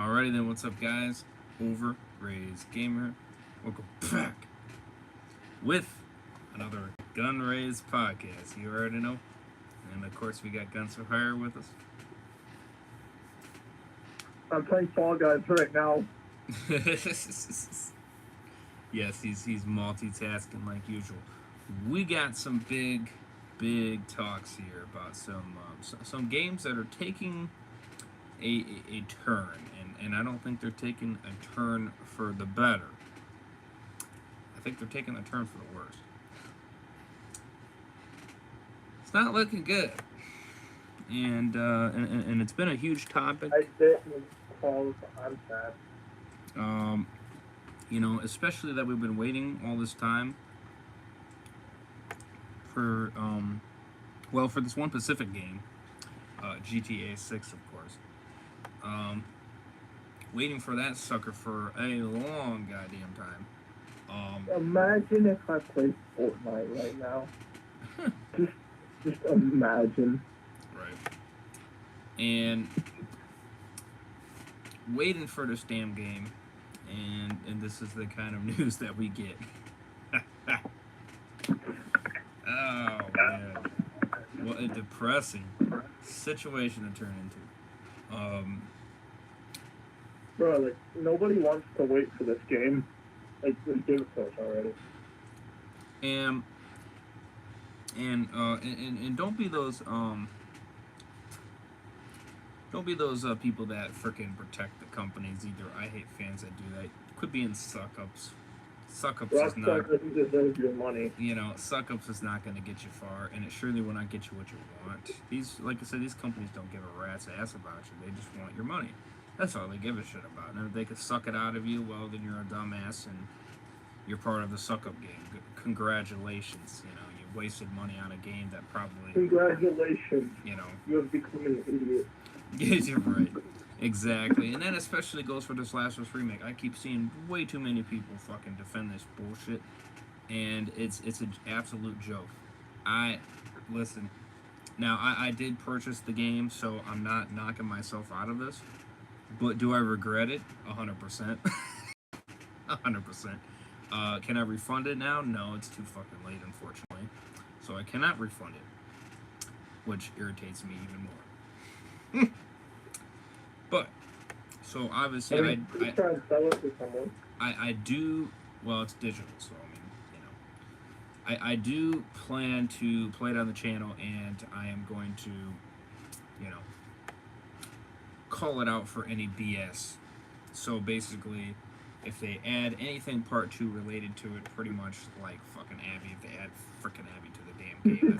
Alrighty then, what's up guys? GunnsRaze Gamer. Welcome back with another GunnsRaze podcast. You already know. And of course we got Guns for Hire with us. I'm playing Fall Guys right now. Yes, he's multitasking like usual. We got some big talks here about some games that are taking a turn, and I don't think they're taking a turn for the better. I think they're taking a turn for the worse. It's not looking good, and it's been a huge topic. I didn't call. I'm sad. You know, especially that we've been waiting all this time for for this one specific game, GTA 6, of course. Waiting for that sucker for a long goddamn time. Imagine if I played Fortnite right now. just imagine. Right. And waiting for this damn game, and this is the kind of news that we get. Oh man, what a depressing situation to turn into. Bro, like, nobody wants to wait for this game. Like, just give it to us already. And don't be those people that freaking protect the companies either. I hate fans that do that. Quit being suck-ups. Suck-ups is not... doesn't deserve your money. You know, suck-ups is not going to get you far, and it surely will not get you what you want. Like I said, these companies don't give a rat's ass about you. They just want your money. That's all they give a shit about. And if they could suck it out of you, well, then you're a dumbass, and you're part of the suck-up game. Congratulations, you know. You wasted money on a game that probably... Congratulations. You know. You have become an idiot. Yes, you're right. Exactly. And that especially goes for this Last of Us Remake. I keep seeing way too many people fucking defend this bullshit. And it's an absolute joke. Listen. Now, I did purchase the game, so I'm not knocking myself out of this. But do I regret it? 100%. 100%. Can I refund it now? No, it's too fucking late, unfortunately. So I cannot refund it. Which irritates me even more. But, so obviously I try and sell it to someone. I do, well, it's digital, so I mean, you know. I do plan to play it on the channel, and I am going to, you know, call it out for any BS. So basically, if they add anything part 2 related to it, pretty much like fucking Abby, if they add frickin' Abby to the damn game,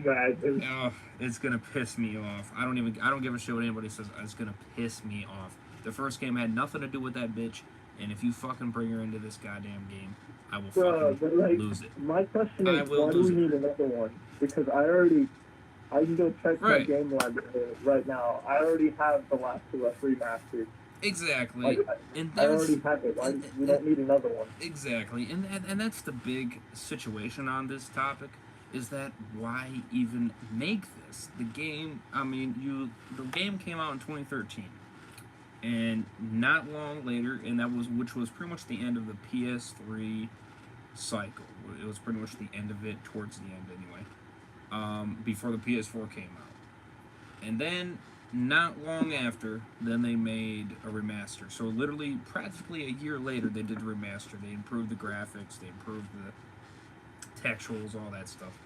Imagine. Oh, it's gonna piss me off. I don't give a shit what anybody says. It's gonna piss me off. The first game had nothing to do with that bitch, and if you fucking bring her into this goddamn game, I will fucking lose it. My question is, why do we need another one? Because I can go check my game library right now. I already have the Last of Us Remastered. Exactly. I already have it. We don't need another one. Exactly. And that's the big situation on this topic, is that why even make this? The game, I mean, the game came out in 2013. And not long later, which was pretty much the end of the PS3 cycle. It was pretty much the end of it, towards the end anyway, before the PS4 came out. And then, not long after, then they made a remaster. So literally, practically a year later, they did a remaster. They improved the graphics, they improved the textuals, all that stuff.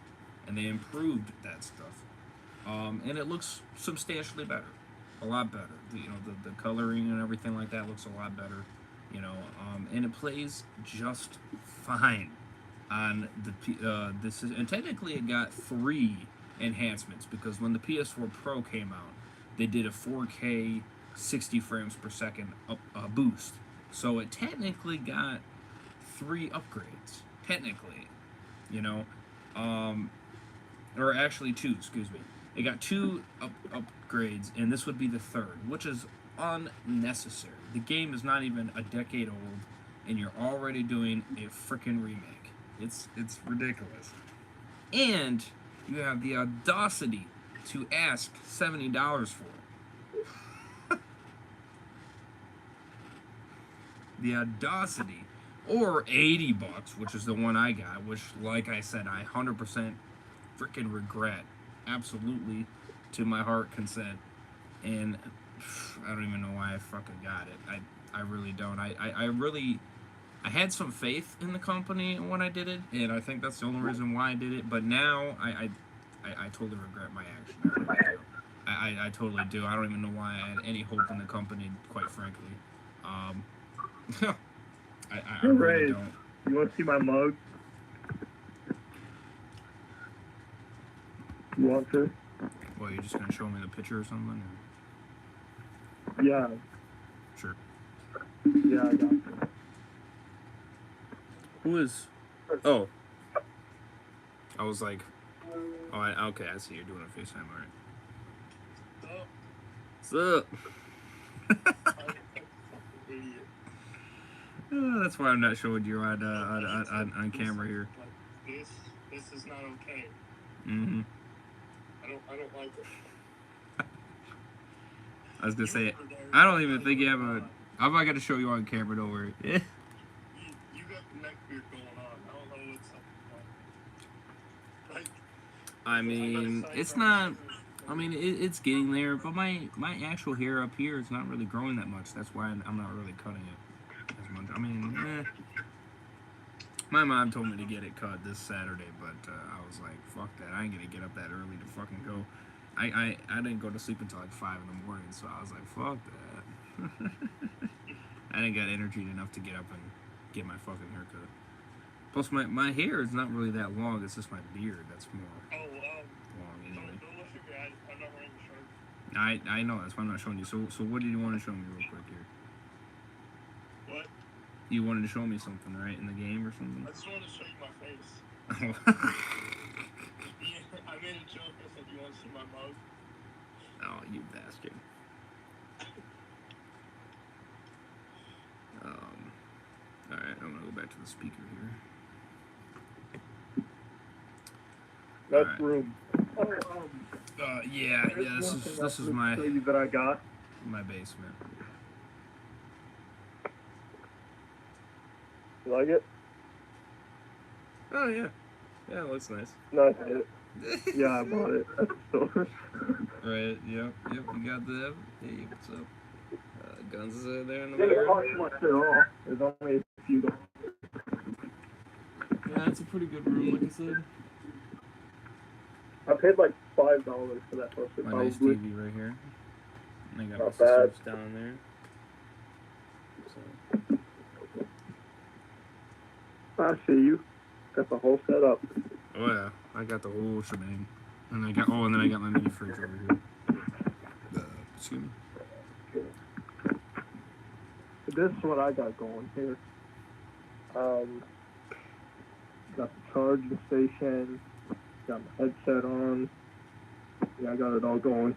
And they improved that stuff. And it looks substantially better. A lot better. The coloring and everything like that looks a lot better. You know, and it plays just fine on the and technically it got 3 enhancements, because when the PS4 Pro came out, they did a 4K 60 frames per second boost. So it technically got 3 upgrades. Technically, you know, or actually 2. Excuse me. It got 2 upgrades, and this would be the 3rd, which is unnecessary. The game is not even a decade old, and you're already doing a freaking remake. It's ridiculous. And you have the audacity to ask $70 for it. The audacity. Or $80, which is the one I got, which, like I said, I 100% freaking regret. Absolutely, to my heart consent. And I don't even know why I fucking got it. I really don't. I had some faith in the company when I did it, and I think that's the only reason why I did it. But now I totally regret my action. I totally do. I don't even know why I had any hope in the company, quite frankly. I really don't. You want to see my mug? You want to? Well, you're just gonna show me the picture or something? Or? Yeah. Sure. Yeah, I got you. Who is? Oh. I was like, oh, okay. I see you're doing a FaceTime. All right. What's up? That's why I'm not showing you on camera here. This is not okay. Mm-hmm. I don't like it. I was gonna say, I don't even think you have a. I'm not gonna show you on camera. Don't worry. You got the neck beard going on. I don't know what's up. Like, I mean, it's not. I mean, it's getting there, but my actual hair up here is not really growing that much. That's why I'm not really cutting it as much. I mean, my mom told me to get it cut this Saturday, but I was like, fuck that. I ain't gonna get up that early to fucking go. I didn't go to sleep until like 5 in the morning, so I was like, fuck that. I didn't got energy enough to get up and get my fucking haircut. Plus, my hair is not really that long. It's just my beard that's more long anyway. Don't look at me. I'm not wearing the shirt. I know. That's why I'm not showing you. So what did you want to show me real quick here? What? You wanted to show me something, right, in the game or something? I just wanted to show you my face. I made a joke. I said, you want to see my mug? Oh, you bastard. Alright, I'm gonna go back to the speaker here. That's right. room. Yeah, this is my that I got. My basement. You like it? Oh yeah. Yeah, it looks nice. No, yeah, I bought it at the store. Right, yep, you got that. Hey, what's up? Guns is there in the Didn't background. cost much at all. There's only a few dollars. Yeah, it's a pretty good room, like I said. I paid like $5 for that poster. My nice TV right here. And I got Not my sisters down there. So. I see you. Got the whole setup. Oh yeah, I got the whole shebang. And then I got my mini fridge over here. Excuse me. This is what I got going here. Got the charging station. Got my headset on. Yeah, I got it all going.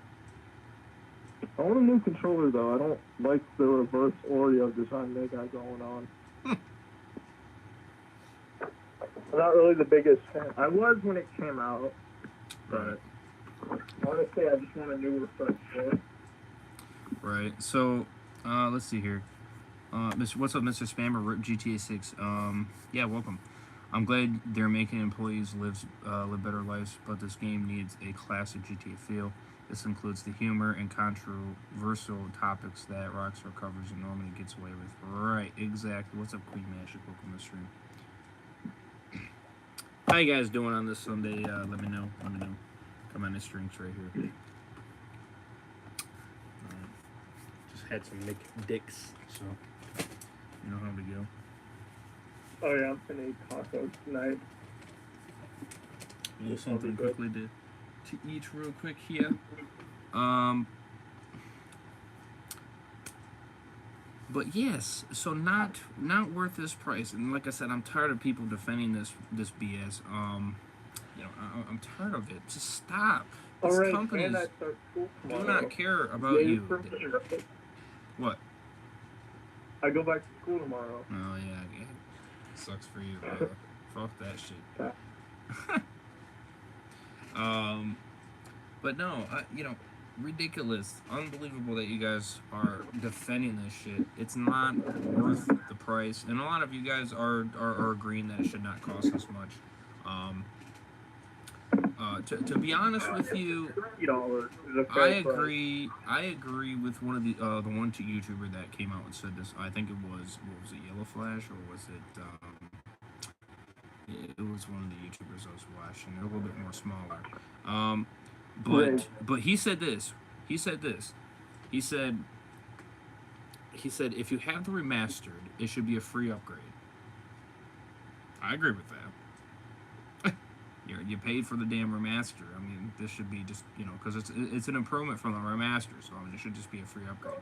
I want a new controller though. I don't like the reverse Oreo design they got going on. I'm not really the biggest fan. I was when it came out, but honestly, I just want a new refresh floor. Right. So, let's see here. What's up, Mr. Spammer? Rip GTA 6. Yeah, welcome. I'm glad they're making employees live better lives, but this game needs a classic GTA feel. This includes the humor and controversial topics that Rockstar covers and normally gets away with. Right, exactly. What's up, Queen Magic? Welcome to the stream. How you guys doing on this Sunday? Let me know. Come on, this drink's right here. Just had some McDicks, so you know how to go. Oh yeah, I'm gonna eat tacos tonight. A little something quickly to eat real quick here. But yes, so not worth this price. And like I said, I'm tired of people defending this BS. You know, I'm tired of it. Just stop. These companies do not care about you. What? I go back to school tomorrow. Oh yeah. Sucks for you, bro. Fuck that shit. But no, you know, ridiculous, unbelievable that you guys are defending this shit. It's not worth the price, and a lot of you guys are agreeing that it should not cost this much. Um, to be honest with you, $30 is a I fair price. agree. I agree with one of the one YouTuber that came out and said this. I think it was, what was it, Yellow Flash, or was it? It was one of the YouTubers I was watching. They're a little bit more smaller. Um, but he said this. He said this. He said if you have the remastered, it should be a free upgrade. I agree with that. You paid for the damn remaster. I mean, this should be just, because it's an improvement from the remaster. So I mean, it should just be a free upgrade.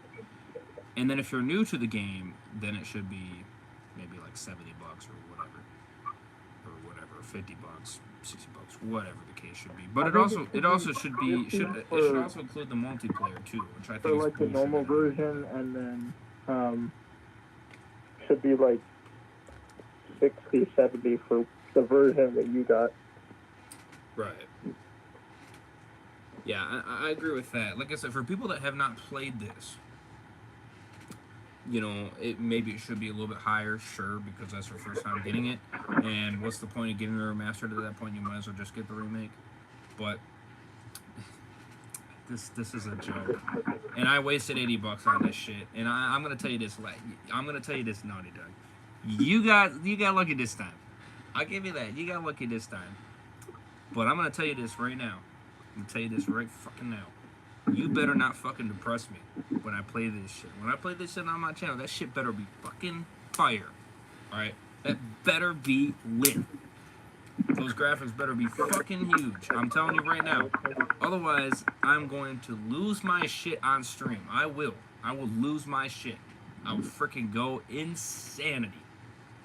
And then if you're new to the game, then it should be maybe like $70 or whatever, $50, $60, whatever the case should be. But it also should also include the multiplayer too, which I think for is like the normal version, and then should be like 60, 70 for the version that you got. Right. Yeah, I agree with that. Like I said, for people that have not played this, maybe it should be a little bit higher, sure, because that's your first time getting it. And what's the point of getting the remastered at that point? You might as well just get the remake. But this is a joke. And I wasted $80 on this shit. And I'm gonna tell you this, Naughty Dog. You got lucky this time. I'll give you that. You got lucky this time. But I'm gonna tell you this right now. I'm gonna tell you this right fucking now. You better not fucking depress me when I play this shit. When I play this shit on my channel, that shit better be fucking fire. Alright? That better be lit. Those graphics better be fucking huge. I'm telling you right now. Otherwise, I'm going to lose my shit on stream. I will. I will lose my shit. I will freaking go insanity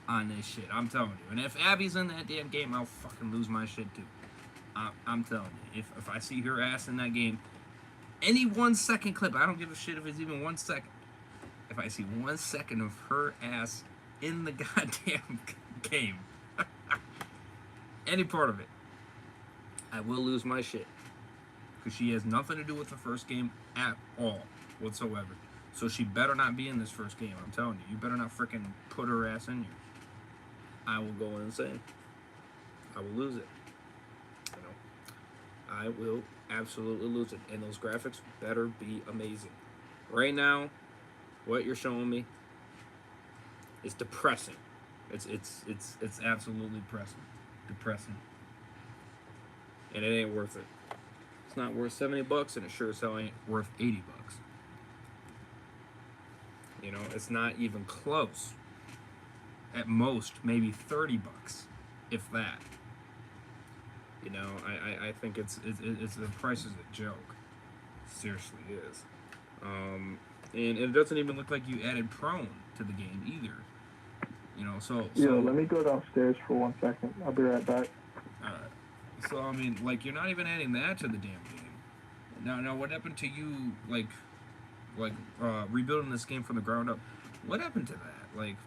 on this shit. I'm telling you. And if Abby's in that damn game, I'll fucking lose my shit too. I'm telling you. If I see her ass in that game, any 1 second clip, I don't give a shit if it's even 1 second. If I see 1 second of her ass in the goddamn game, any part of it, I will lose my shit. Because she has nothing to do with the first game at all, whatsoever. So she better not be in this first game, I'm telling you. You better not freaking put her ass in here. I will go insane. I will lose it. I will absolutely lose it. And those graphics better be amazing. Right now, what you're showing me is depressing. It's absolutely depressing. And it ain't worth it. It's not worth $70, and it sure as hell ain't worth $80. It's not even close. At most, maybe $30, if that. I think it's the price is a joke. Seriously is. And it doesn't even look like you added prone to the game either. So let me go downstairs for 1 second. I'll be right back. So I mean, like, you're not even adding that to the damn game. Now what happened to you, like rebuilding this game from the ground up? What happened to that? Like,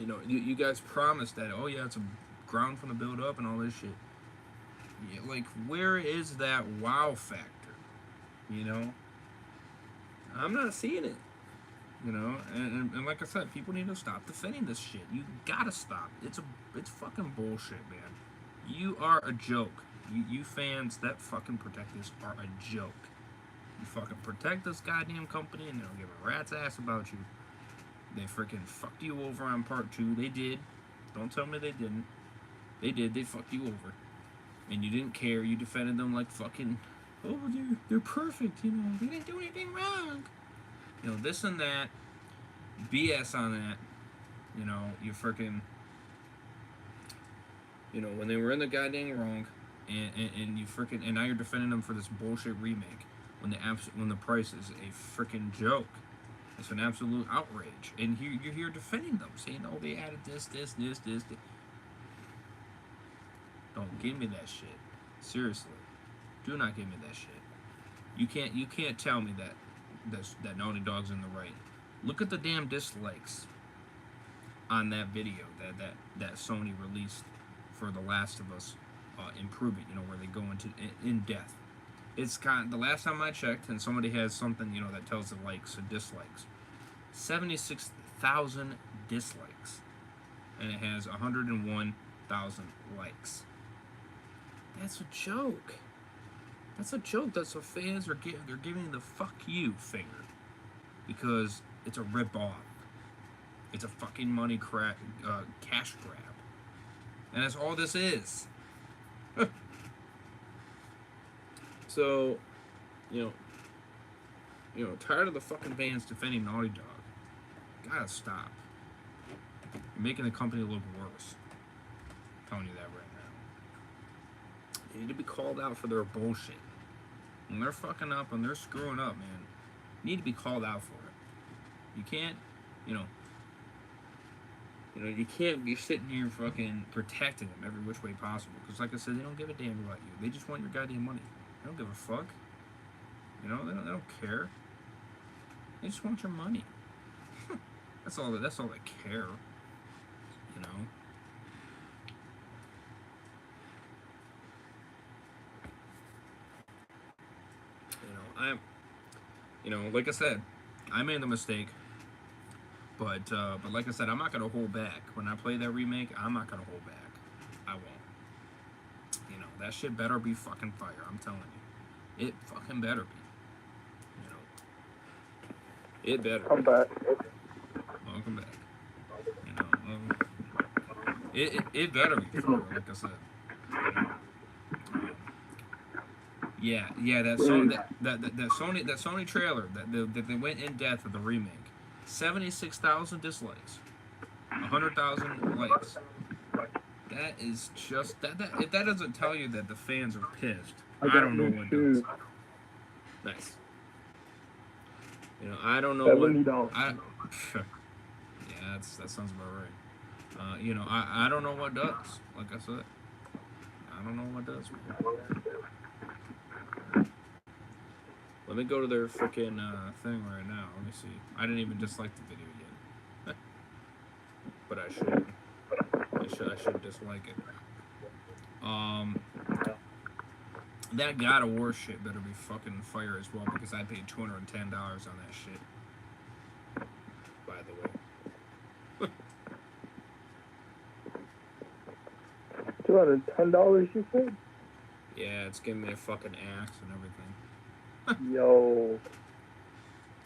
you guys promised that, oh yeah, it's a ground from the build up and all this shit. Yeah, like, where is that wow factor? I'm not seeing it. And like I said, people need to stop defending this shit. You gotta stop. It's fucking bullshit, man. You are a joke. You fans that fucking protect this are a joke. You fucking protect this goddamn company and they don't give a rat's ass about you. They freaking fucked you over on part 2. They did. Don't tell me they didn't. They did. They fucked you over. And you didn't care. You defended them like fucking, oh, they're perfect, They didn't do anything wrong. This and that. BS on that. You freaking, when they were in the goddamn wrong, and you freaking, and now you're defending them for this bullshit remake, when the price is a freaking joke. It's an absolute outrage. And you're here defending them, saying, oh, they added this. Don't give me that shit. Seriously. Do not give me that shit. You can't tell me that Naughty Dog's in the right. Look at the damn dislikes on that video that Sony released for The Last of Us improvement, where they go into in depth it's got, the last time I checked, and somebody has something, you know, that tells the likes and dislikes, 76,000 dislikes, and it has 101,000 likes. That's a joke. That's a joke. That's what fans are giving. They're giving the fuck you finger because it's a rip off. It's a fucking money cash grab, and that's all this is. So, you know, tired of the fucking fans defending Naughty Dog. Gotta stop. You're making the company look worse. I'm telling you that right now. They need to be called out for their bullshit. When they're fucking up and they're screwing up, man, you need to be called out for it. You can't, you can't be sitting here fucking protecting them every which way possible. Because, like I said, they don't give a damn about you. They just want your goddamn money. They don't give a fuck. You know, they don't care. They just want your money. That's all they care. You know. Like I said, I made the mistake. But like I said, I'm not gonna hold back. When I play that remake, I'm not gonna hold back. I won't. You know, that shit better be fucking fire. I'm telling you, it fucking better be. You know, it better. Come back. Welcome back. You know, it better be fire. Like I said. Yeah. That Sony trailer that they went in depth with the remake. 76,000 dislikes, 100,000 likes. That is just that. If that doesn't tell you that the fans are pissed, I don't know what does. Nice. You know, I don't know $70. Yeah, that sounds about right. You know, I don't know what does. Like I said, I don't know what does. Let me go to their freaking thing right now. Let me see. I didn't even dislike the video yet. But I should. I should dislike it. That God of War shit better be fucking fire as well because I paid $210 on that shit. By the way. $210, you said? Yeah, it's giving me a fucking axe and everything. Yo.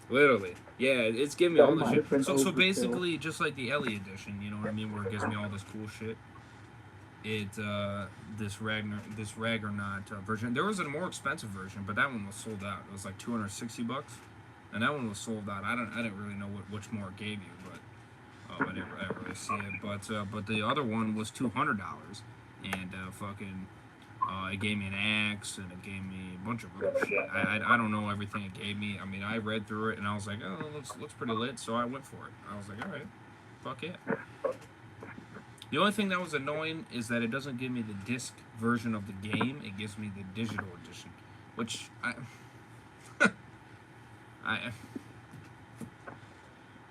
Literally. Yeah, it's giving me all this shit. So overkill. basically, just like the Ellie edition, you know what I mean, where it gives me all this cool shit. This Ragnarok version. There was a more expensive version, but that one was sold out. It was like $260, and that one was sold out. I didn't really know which more it gave you, but I didn't really see it. But the other one was $200, and fucking. It gave me an axe, and it gave me a bunch of other shit. I don't know everything it gave me. I mean, I read through it, and I was like, oh, it looks pretty lit, so I went for it. I was like, all right, fuck yeah. The only thing that was annoying is that it doesn't give me the disc version of the game. It gives me the digital edition, which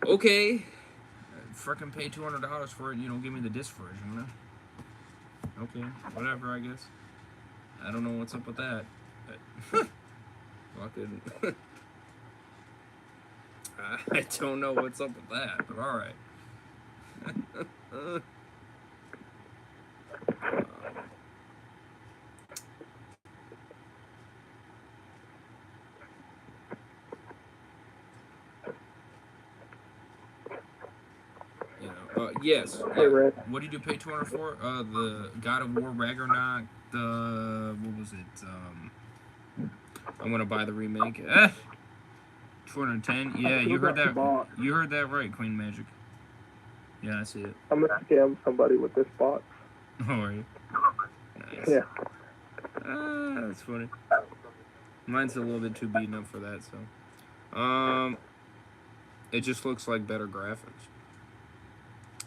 okay, frickin' pay $200 for it, and you don't give me the disc version, man. Okay, whatever, I guess. I don't know what's up with that. Fucking. I don't know what's up with that, but alright. Yes. Hey, Rick. What did you pay $200 for? The God of War Ragnarok. What was it? I'm gonna buy the remake. $210. Yeah, you heard that. You heard that right, Queen Magic. Yeah, I see it. I'm gonna scam somebody with this box. Oh, are you? Nice. Yeah. That's funny. Mine's a little bit too beaten up for that, so. It just looks like better graphics.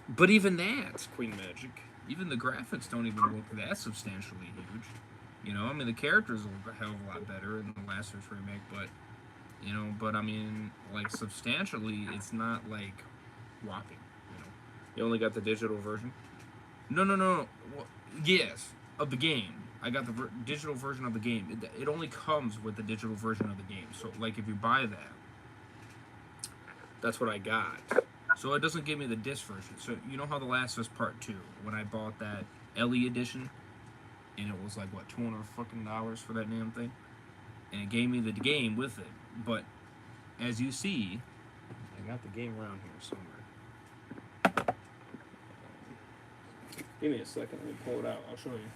But even that, Queen Magic, even the graphics don't even look that substantially huge. You know, I mean, the characters look a hell of a lot better in the last year's remake, but, you know, I mean, like, substantially, it's not, like, whopping, you know. You only got the digital version. No. Well, yes, of the game. I got the digital version of the game. It only comes with the digital version of the game. So, like, if you buy that, that's what I got. So it doesn't give me the disc version. So you know how The Last of Us Part 2, when I bought that LE edition, and it was like, what, $200 for that damn thing? And it gave me the game with it. But as you see, I got the game around here somewhere. Give me a second, let me pull it out. I'll show you.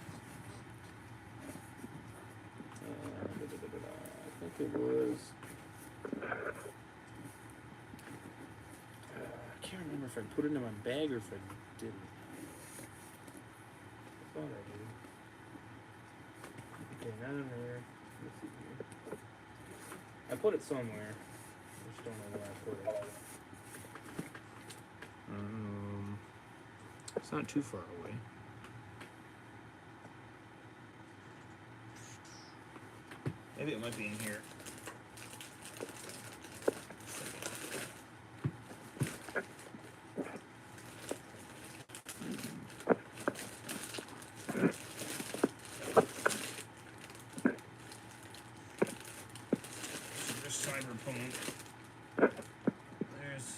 I think it was. I can't remember if I put it in my bag or if I didn't. I thought I did. Okay, not in there. Let's see here. I put it somewhere. I just don't know where I put it. It's not too far away. Maybe it might be in here. So there's Cyberpunk. There's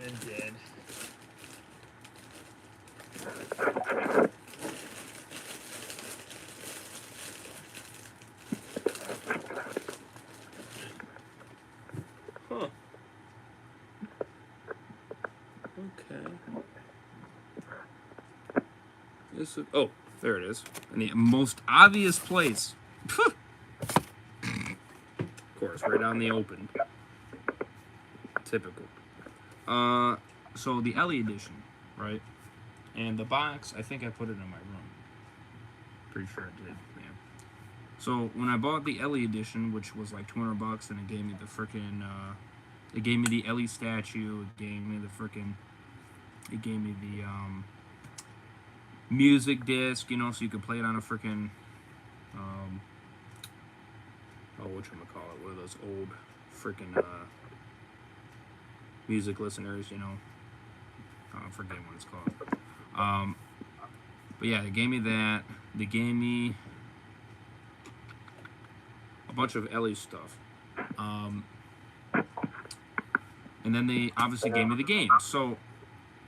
Red Dead. Huh. Okay. This is, oh, there it is. In the most obvious place. Of course, right out in the open. Typical. So the LE edition, right? And the box, I think I put it in my room. Pretty sure I did, yeah. So when I bought the LE edition, which was like $200, and it gave me the frickin', it gave me the LE statue, it gave me the music disc, you know, so you could play it on a frickin', oh, whatchamacallit, one of those old frickin', music listeners, you know. I forget what it's called. But yeah, they gave me that. They gave me a bunch of LE stuff. And then they obviously gave me the game. So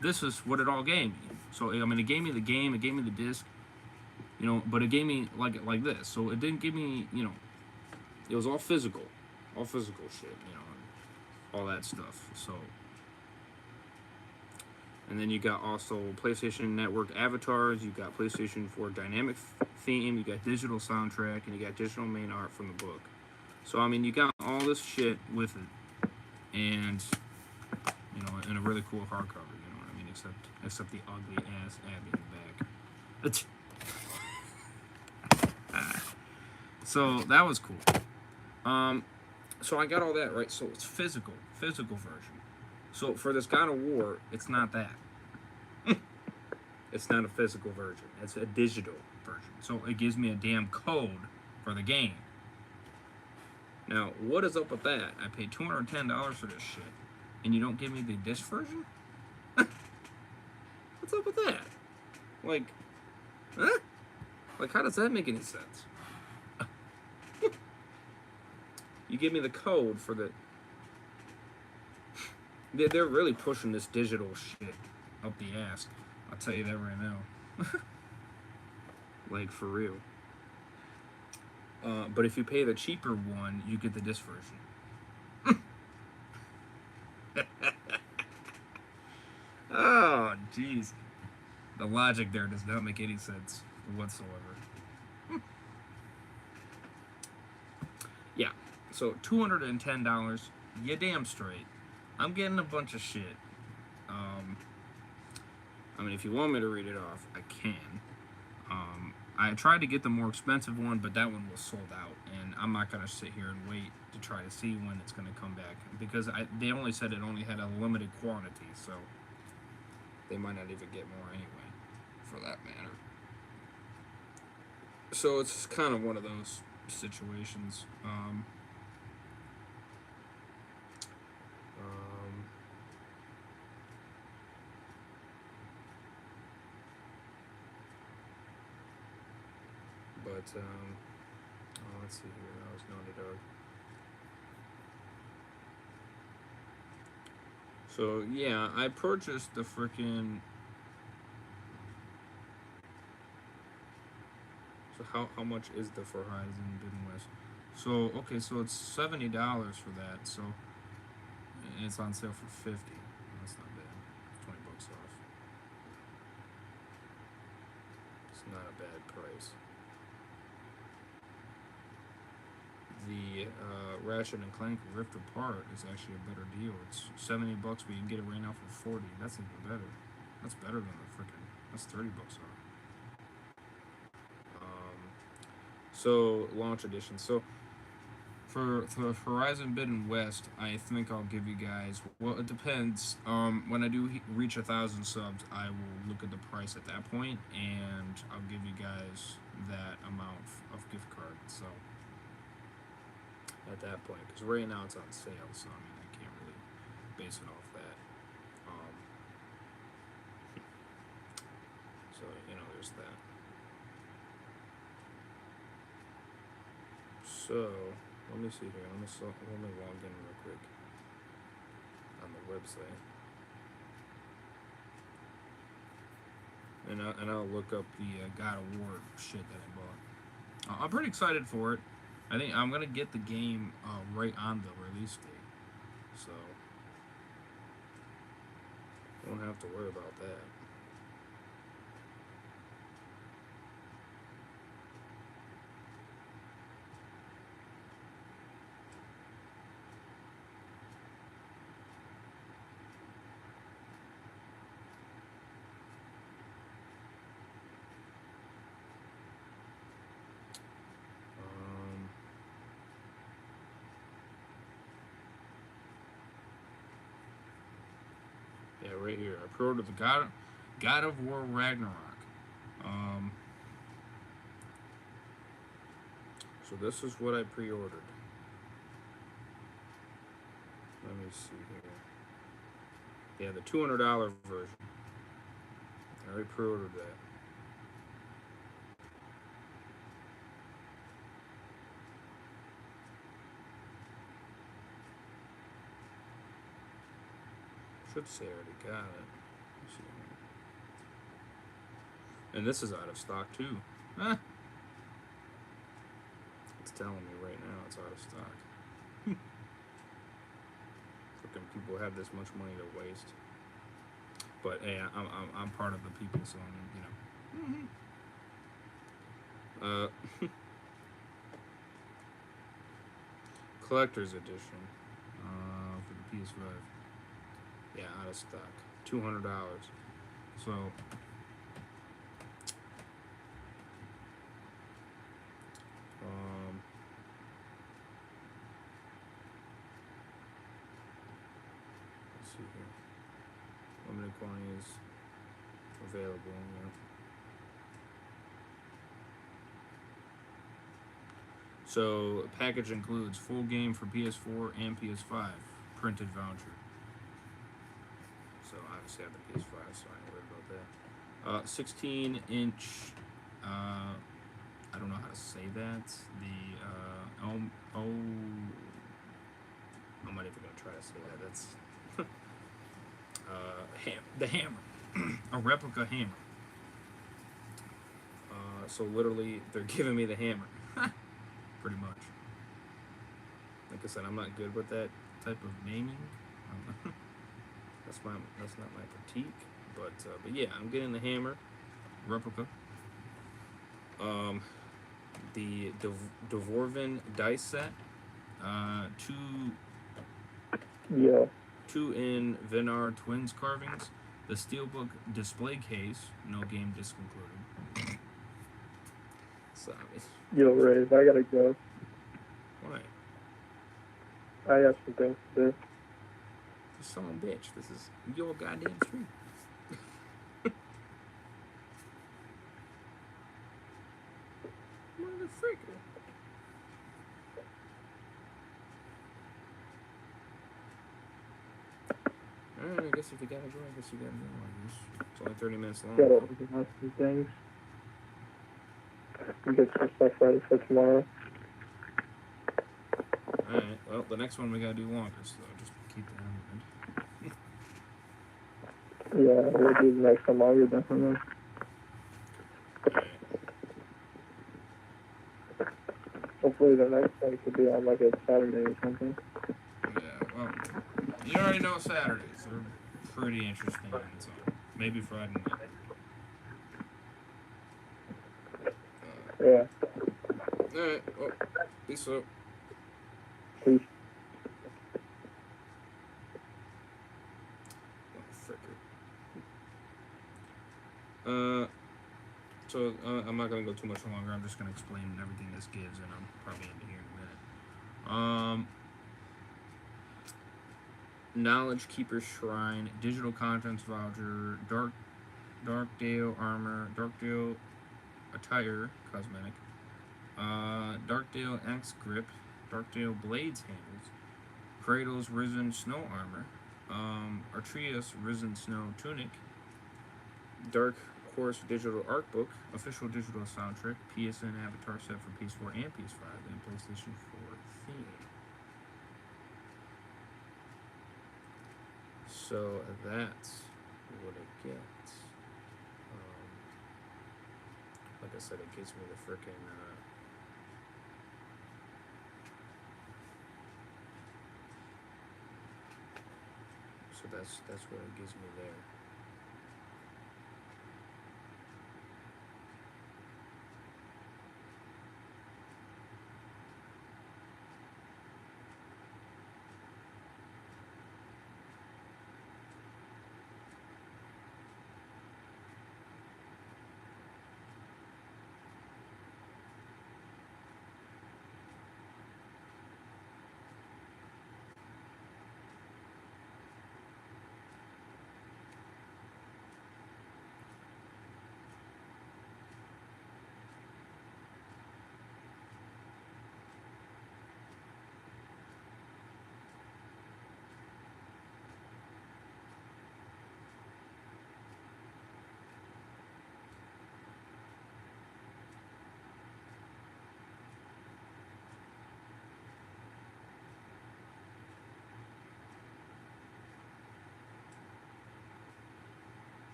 this is what it all gave me. So I mean, it gave me the game, it gave me the disc, you know, but it gave me like this. So it didn't give me, you know, it was all physical shit, you know, all that stuff. So. And then you got also PlayStation Network avatars, you got PlayStation 4 dynamic theme, you got digital soundtrack, and you got digital main art from the book. So, I mean, you got all this shit with it. And, you know, in a really cool hardcover, you know what I mean? Except the ugly ass Abby in the back. So, that was cool. So I got all that, right? So it's physical version. So for this God of War, it's not that. It's not a physical version. It's a digital version. So it gives me a damn code for the game. Now, what is up with that? I paid $210 for this shit, and you don't give me the disc version? What's up with that? Like, huh? Like, how does that make any sense? You give me the code for the... They're really pushing this digital shit up the ass. I'll tell you that right now. Like, for real. But if you pay the cheaper one, you get the disc version. Oh, jeez. The logic there does not make any sense whatsoever. Yeah, so $210, you damn straight. I'm getting a bunch of shit. I mean, if you want me to read it off, I can. I tried to get the more expensive one, but that one was sold out, and I'm not going to sit here and wait to try to see when it's going to come back, because they only said it only had a limited quantity, so they might not even get more anyway, for that matter. So it's kind of one of those situations. oh, let's see here. That was Naughty Dog. So yeah, I purchased the freaking. So how much is the Horizon Forbidden West? So okay, so it's $70 for that. So it's on sale for 50. That's not bad. It's $20 off. It's not a bad price. The Ratchet and Clank Rift Apart is actually a better deal. It's $70, but you can get it right now for 40. That's even better. That's better than the freaking. That's $30 off. So launch edition. So for Horizon Forbidden West, I think I'll give you guys. Well, it depends. When I do reach 1,000 subs, I will look at the price at that point, and I'll give you guys that amount of gift card. So at that point, because right now it's on sale, so I mean I can't really base it off that. So there's that. So let me see here. Let me log in real quick on the website, and I'll look up the God of War shit that I bought. I'm pretty excited for it. I think I'm gonna get the game right on the release date, so won't have to worry about that. Yeah, right here. I pre-ordered the God of War Ragnarok. So this is what I pre-ordered. Let me see here. Yeah, the $200 version. I already pre-ordered that. Should say I already got it. Let's see here. And this is out of stock too. Huh? It's telling me right now it's out of stock. Freaking people have this much money to waste. But hey, I'm part of the people, so collector's edition for the PS5. Yeah, out of stock. $200. So let's see here. Limited quantities available. So the package includes full game for PS4 and PS5, printed voucher. So obviously I have the PS5, so I ain't worried about that. 16-inch. I don't know how to say that. The I'm not even gonna try to say that. That's the hammer, a replica hammer. So literally, they're giving me the hammer, pretty much. Like I said, I'm not good with that type of naming. That's not my critique, but yeah, I'm getting the hammer, replica. The Dvorvin dice set, two in Venar Twins carvings, the Steelbook display case, no game disc included. So, Yo, Rave, I gotta go. Why? I have some things to do. Son of a bitch, this is your goddamn stream. Motherfucker. Alright, I guess if you gotta go, I guess you gotta go. It's only 30 minutes long. Shut up, we can have some things. get some stuff ready for tomorrow. Alright, well, the next one we gotta do longer, so just keep that in mind. Yeah, we'll do the next one longer, definitely. Alright. Hopefully the next one could be on like a Saturday or something. Yeah, well, you already know Saturdays. They're pretty interesting, so maybe Friday night. Yeah. Alright, well, peace out. Peace. Oh, fricker. So I'm not gonna go too much longer. I'm just gonna explain everything this gives, and I'm probably into here in a minute. Knowledge Keeper Shrine, Digital Contents Voucher, Darkdale Armor, Darkdale Attire Cosmetic, Darkdale Axe Grip, Darkdale Blades Handles, Kratos Risen Snow Armor, Artreus Risen Snow Tunic, Dark Horse Digital Art Book, Official Digital Soundtrack, PSN Avatar Set for PS4 and PS5, and PlayStation 4 theme. So that's what it gets. Like I said, it gives me the frickin' so that's what it gives me there.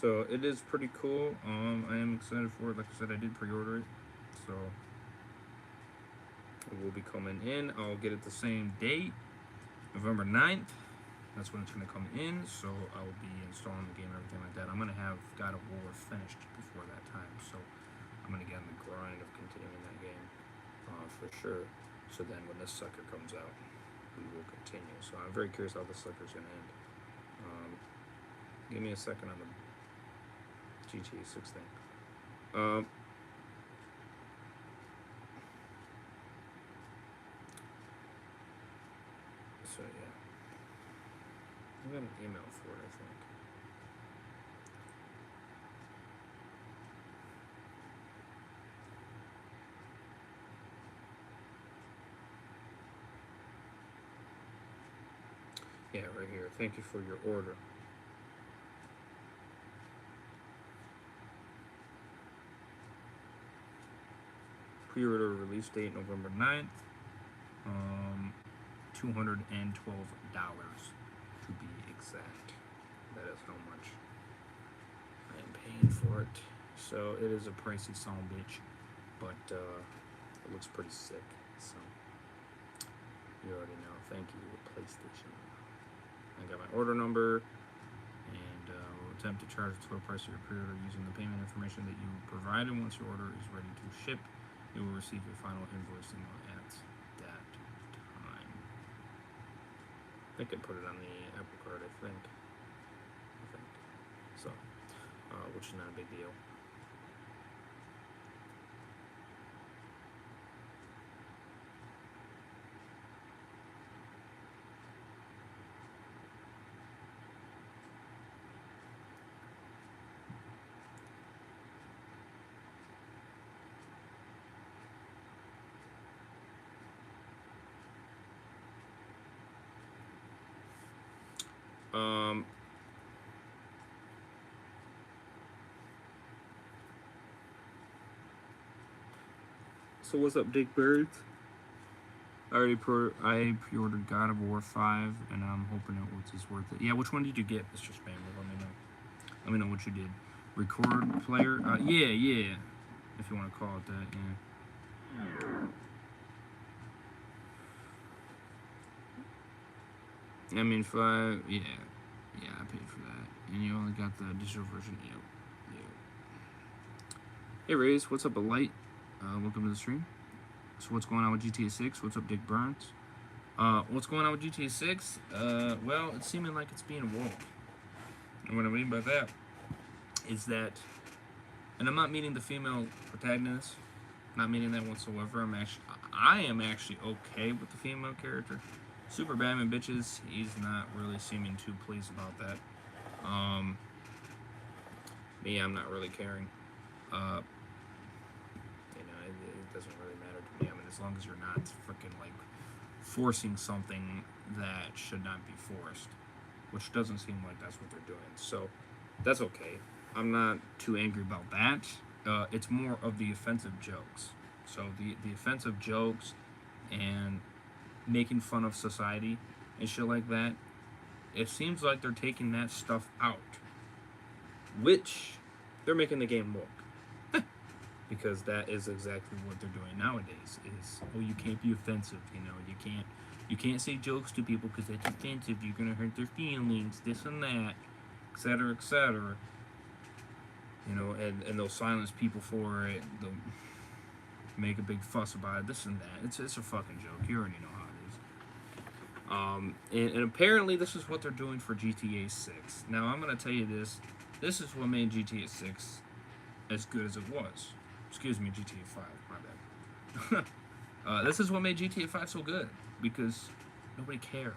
So it is pretty cool. I am excited for it. Like I said, I did pre-order it, so it will be coming in. I'll get it the same date, November 9th. That's when it's going to come in, so I'll be installing the game and everything like that. I'm going to have God of War finished before that time, so I'm going to get on the grind of continuing that game for sure. So then when this sucker comes out, we will continue. So I'm very curious how this sucker's going to end. Give me a second on the GTA 6 thing. So yeah, I got an email for it, I think. Yeah, right here. Thank you for your order. Pre-order release date November 9th. $212 to be exact. That is how much I am paying for it. So it is a pricey son bitch, but it looks pretty sick. So you already know. Thank you, PlayStation. I got my order number, and will attempt to charge the total price of your pre-order using the payment information that you provided. Once your order is ready to ship, you will receive your final invoice at that time. I think I put it on the Apple Card, I think. So, which is not a big deal. Um, so what's up, Dick Birds? I pre-ordered God of War 5, and I'm hoping it's worth it. Yeah, which one did you get, Mr. Spammer? Let me know. Let me know what you did. Record player? Yeah. If you want to call it that, yeah. I mean, 5, yeah. Yeah, I paid for that. And you only got the digital version? Yep. Hey, Raze, what's up, a light? Welcome to the stream. So what's going on with GTA 6? What's up, Dick Burns? What's going on with GTA 6? Well, it's seeming like it's being woke. And what I mean by that is that, and I'm not meaning the female protagonist, not meaning that whatsoever. I am actually okay with the female character. Super Batman bitches, he's not really seeming too pleased about that. Me, I'm not really caring. It doesn't really matter to me. I mean, as long as you're not freaking like forcing something that should not be forced, which doesn't seem like that's what they're doing. So that's okay. I'm not too angry about that. It's more of the offensive jokes. So the offensive jokes and making fun of society and shit like that, it seems like they're taking that stuff out, which they're making the game woke. Because that is exactly what they're doing nowadays. Is, oh, you can't be offensive. You can't say jokes to people because that's offensive. You're gonna hurt their feelings. This and that, etc., etc. And they'll silence people for it. They'll make a big fuss about it. This and that. It's a fucking joke. You already know how it is. And apparently this is what they're doing for GTA 6. Now I'm gonna tell you this. This is what made GTA 6 as good as it was. Excuse me, GTA 5, my bad. This is what made GTA 5 so good, because nobody cared.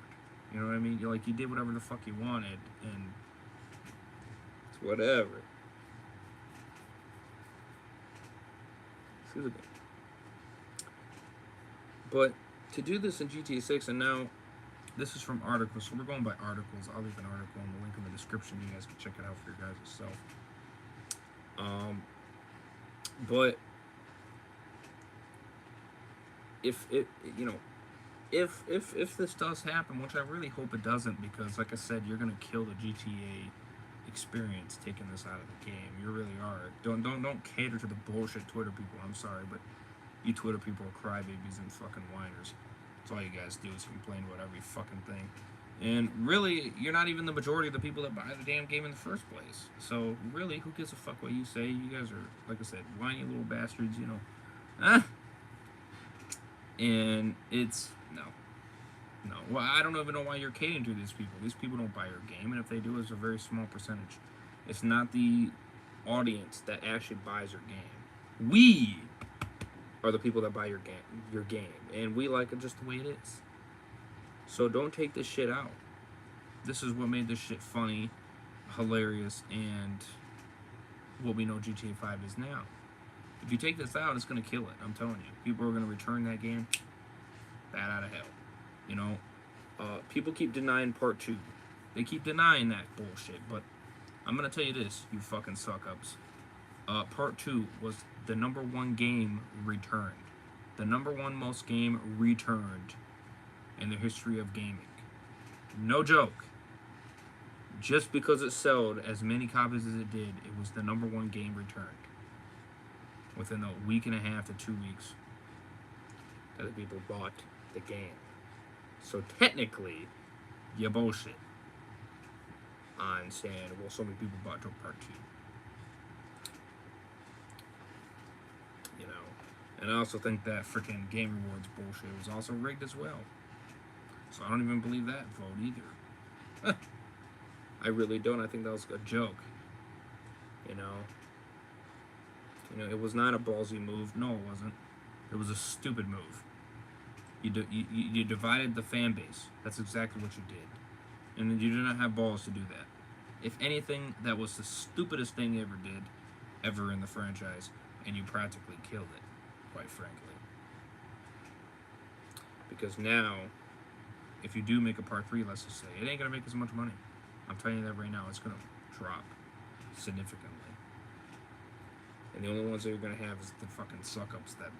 You know what I mean? You did whatever the fuck you wanted, and it's whatever. Excuse me. But to do this in GTA 6, and now this is from articles, so we're going by articles. I'll leave an article and the link in the description. You guys can check it out for your guys yourself. But if this does happen, which I really hope it doesn't, because like I said, you're gonna kill the GTA experience taking this out of the game. You really are. Don't cater to the bullshit Twitter people. I'm sorry, but you Twitter people are crybabies and fucking whiners. That's all you guys do is complain about every fucking thing. And really, you're not even the majority of the people that buy the damn game in the first place. So really, who gives a fuck what you say? You guys are, like I said, whiny little bastards, And it's no. Well, I don't even know why you're catering to these people. These people don't buy your game, and if they do, it's a very small percentage. It's not the audience that actually buys your game. We are the people that buy your game, and we like it just the way it is. So don't take this shit out. This is what made this shit funny, hilarious, and what we know GTA 5 is now. If you take this out, it's going to kill it. I'm telling you. People are going to return that game bad out of hell. People keep denying Part 2. They keep denying that bullshit. But I'm going to tell you this, you fucking suck-ups. Part 2 was the #1 game returned. The #1 most game returned in the history of gaming. No joke. Just because it sold as many copies as it did, it was the #1 game returned. Within a week and a half to 2 weeks that the people bought the game. So technically, you bullshit on saying, well, so many people bought Part 2. And I also think that freaking Game Rewards bullshit was also rigged as well. So I don't even believe that vote either. I really don't. I think that was a joke. It was not a ballsy move. No, it wasn't. It was a stupid move. You divided the fan base. That's exactly what you did. And you did not have balls to do that. If anything, that was the stupidest thing you ever in the franchise, and you practically killed it, quite frankly. Because now, if you do make a Part 3, let's just say, it ain't gonna make as much money. I'm telling you that right now. It's gonna drop significantly. And the only ones that you're gonna have is the fucking suck-ups that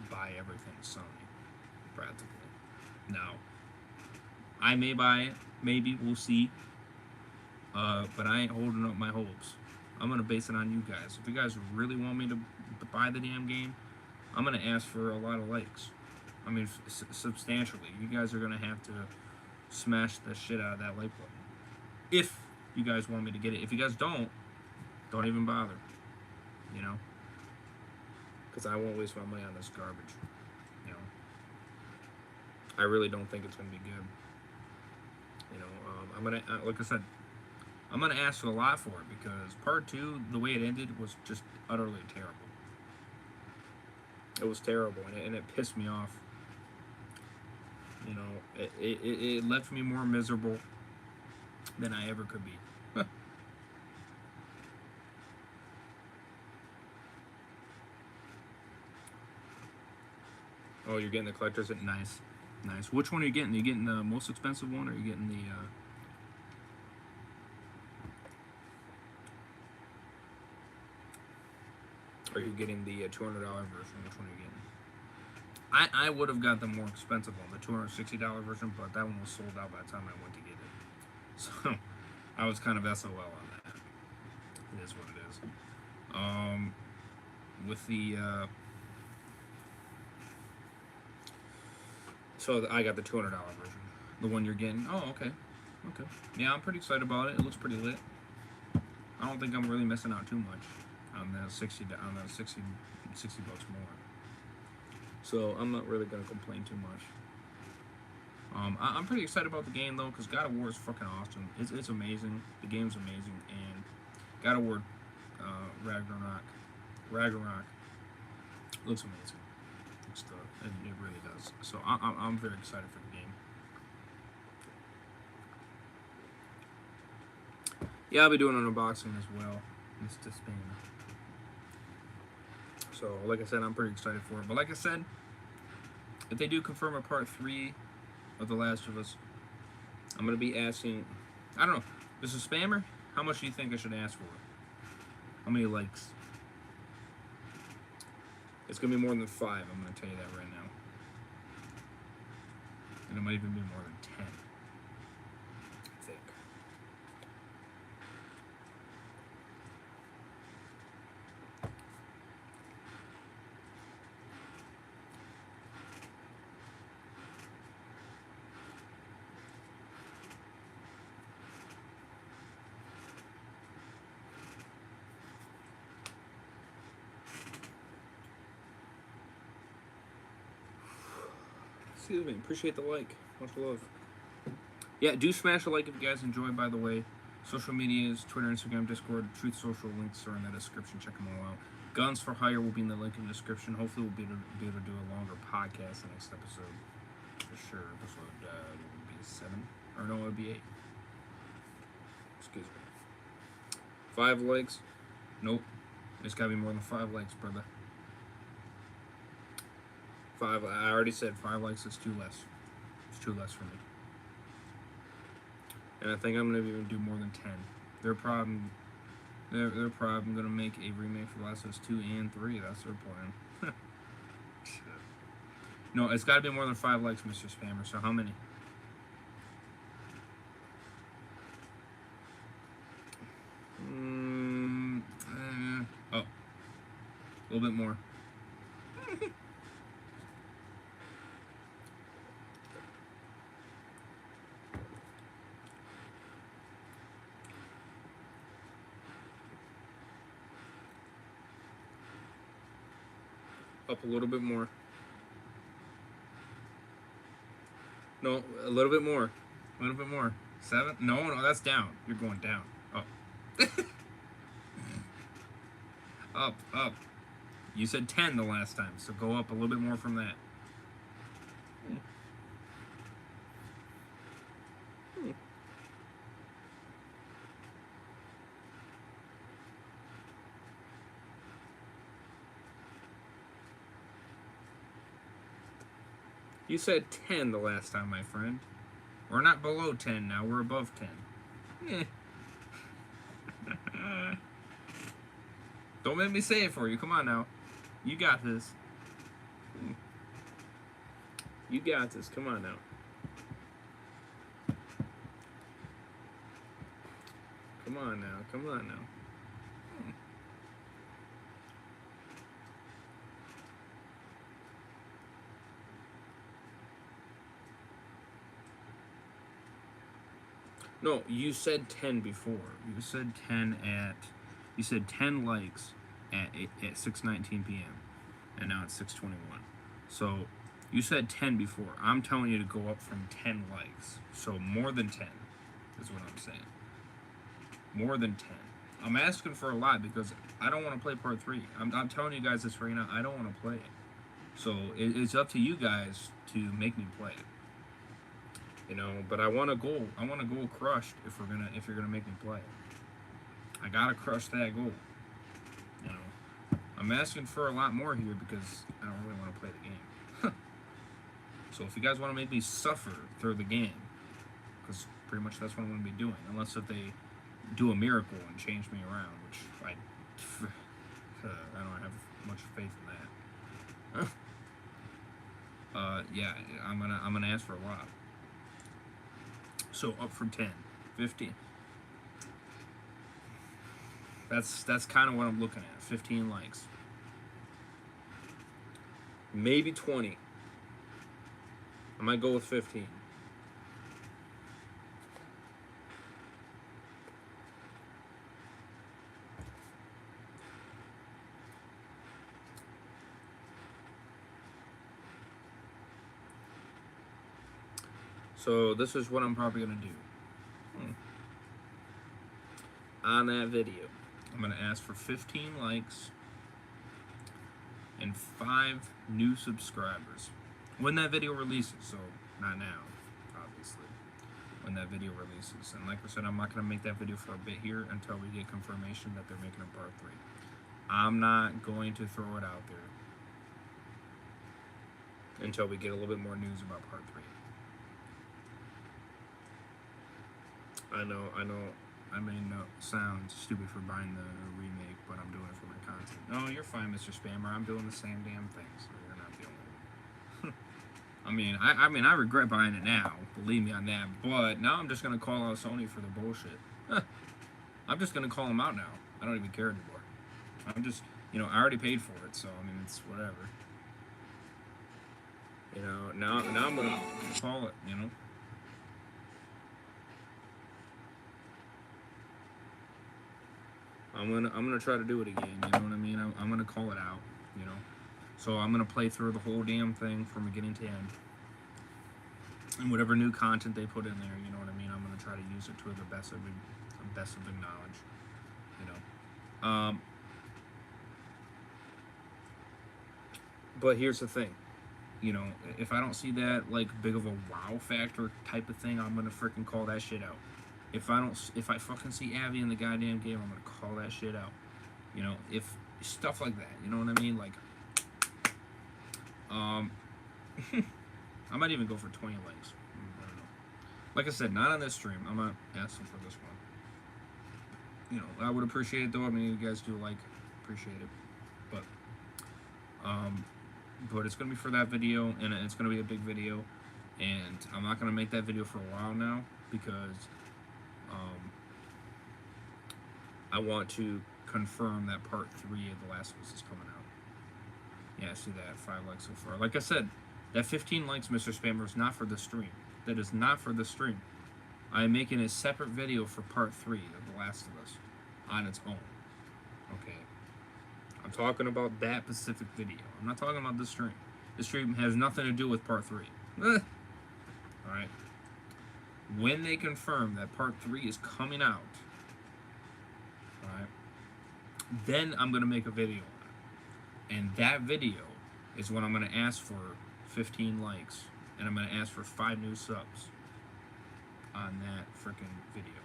buy everything Sony, practically. Now, I may buy it, maybe, we'll see. But I ain't holding up my hopes. I'm gonna base it on you guys. If you guys really want me to buy the damn game, I'm gonna ask for a lot of likes. I mean, substantially. You guys are gonna have to smash the shit out of that like button. If you guys want me to get it. If you guys don't even bother. You know? Because I won't waste my money on this garbage. You know? I really don't think it's gonna be good. You know, I'm gonna, like I said, I'm gonna ask a lot for it because part 2, the way it ended, was just utterly terrible. It was terrible, and it pissed me off. You know, it left me more miserable than I ever could be. Oh, you're getting the collector's it? Nice. Nice. Which one are you getting? Are you getting the most expensive one, or are you getting the, Are you getting the $200 version? Which one are you getting? I would have got the more expensive one, the $260 version, but that one was sold out by the time I went to get it. So, I was kind of SOL on that. It is what it is. With the, so I got the $200 version. The one you're getting. Oh, okay. Okay. Yeah, I'm pretty excited about it. It looks pretty lit. I don't think I'm really missing out too much on the 60 bucks more. So I'm not really gonna complain too much. I'm pretty excited about the game though, because God of War is fucking awesome. It's amazing. The game's amazing, and God of War Ragnarok looks amazing. It really does. So I'm very excited for the game. Yeah, I'll be doing an unboxing as well. It's just been. So, like I said, I'm pretty excited for it. But like I said, if they do confirm a part 3 of The Last of Us, I'm going to be asking, I don't know, this is spammer? How much do you think I should ask for it? How many likes? It's going to be more than 5, I'm going to tell you that right now. And it might even be more than 10, I think. Excuse me. Appreciate the like. Much love. Yeah, do smash a like if you guys enjoy, by the way. Social medias, Twitter, Instagram, Discord, Truth Social links are in the description. Check them all out. Guns for Hire will be in the link in the description. Hopefully we'll be able to do a longer podcast the next episode. For sure. Episode will be 7. Or no, it would be 8. Excuse me. 5 likes? Nope. It's gotta be more than 5 likes, brother. 5, I already said 5 likes is too less. It's too less for me. And I think I'm gonna even do more than 10. They're probably gonna make a remake for Last of Us 2 and 3. That's their plan. Shit. No, it's gotta be more than 5 likes, Mr. Spammer. So how many? Oh, a little bit more. Up a little bit more. No, a little bit more. A little bit more. 7? No, that's down. You're going down. Up. Up. You said 10 the last time, so go up a little bit more from that. You said 10 the last time, my friend. We're not below 10 now, we're above 10. Eh. Don't make me say it for you. Come on now. You got this. You got this. Come on now. Come on now. Come on now. No, you said 10 before. You said 10 at... You said 10 likes at 6:19 p.m. And now it's 6:21. So, you said 10 before. I'm telling you to go up from 10 likes. So, more than 10 is what I'm saying. More than 10. I'm asking for a lot because I don't want to play part 3. I'm telling you guys this right now. I don't want to play it. So, it's up to you guys to make me play it. You know, but I want to go crushed if you're gonna make me play it. I gotta crush that goal. You know, I'm asking for a lot more here because I don't really want to play the game. So if you guys want to make me suffer through the game, because pretty much that's what I'm gonna be doing, unless if they do a miracle and change me around, which I don't have much faith in that. Yeah, I'm gonna ask for a lot. So up from 10, 15. That's kind of what I'm looking at. 15 likes. Maybe 20. I might go with 15. So this is what I'm probably going to do. On that video, I'm going to ask for 15 likes and 5 new subscribers. When that video releases, so not now, obviously. When that video releases. And like I said, I'm not going to make that video for a bit here until we get confirmation that they're making a part 3. I'm not going to throw it out there until we get a little bit more news about part 3. I know, I may sound stupid for buying the remake, but I'm doing it for my content. No, you're fine, Mr. Spammer. I'm doing the same damn thing, so you're not the only one. I mean, I regret buying it now. Believe me on that. But now I'm just gonna call out Sony for the bullshit. I'm just gonna call them out now. I don't even care anymore. I'm just, I already paid for it, so I mean, it's whatever. Now I'm gonna call it. I'm gonna try to do it again. You know what I mean? I'm gonna call it out. So I'm gonna play through the whole damn thing from beginning to end, and whatever new content they put in there. You know what I mean? I'm gonna try to use it to the best of their knowledge. But here's the thing. If I don't see that big of a wow factor type of thing, I'm gonna freaking call that shit out. If I fucking see Abby in the goddamn game, I'm gonna call that shit out. If stuff like that, you know what I mean? I might even go for 20 likes. I don't know. Like I said, not on this stream. I'm not asking for this one. I would appreciate it though. I mean, you guys do appreciate it, but it's gonna be for that video, and it's gonna be a big video, and I'm not gonna make that video for a while now because I want to confirm that part 3 of The Last of Us is coming out. Yeah, I see that. 5 likes so far. Like I said, that 15 likes, Mr. Spammer, is not for the stream. That is not for the stream. I am making a separate video for part 3 of The Last of Us on its own. Okay? I'm talking about that specific video. I'm not talking about this stream. This stream has nothing to do with part 3. Alright? When they confirm that part 3 is coming out, alright, then I'm going to make a video on it. And that video is when I'm going to ask for 15 likes. And I'm going to ask for 5 new subs on that freaking video.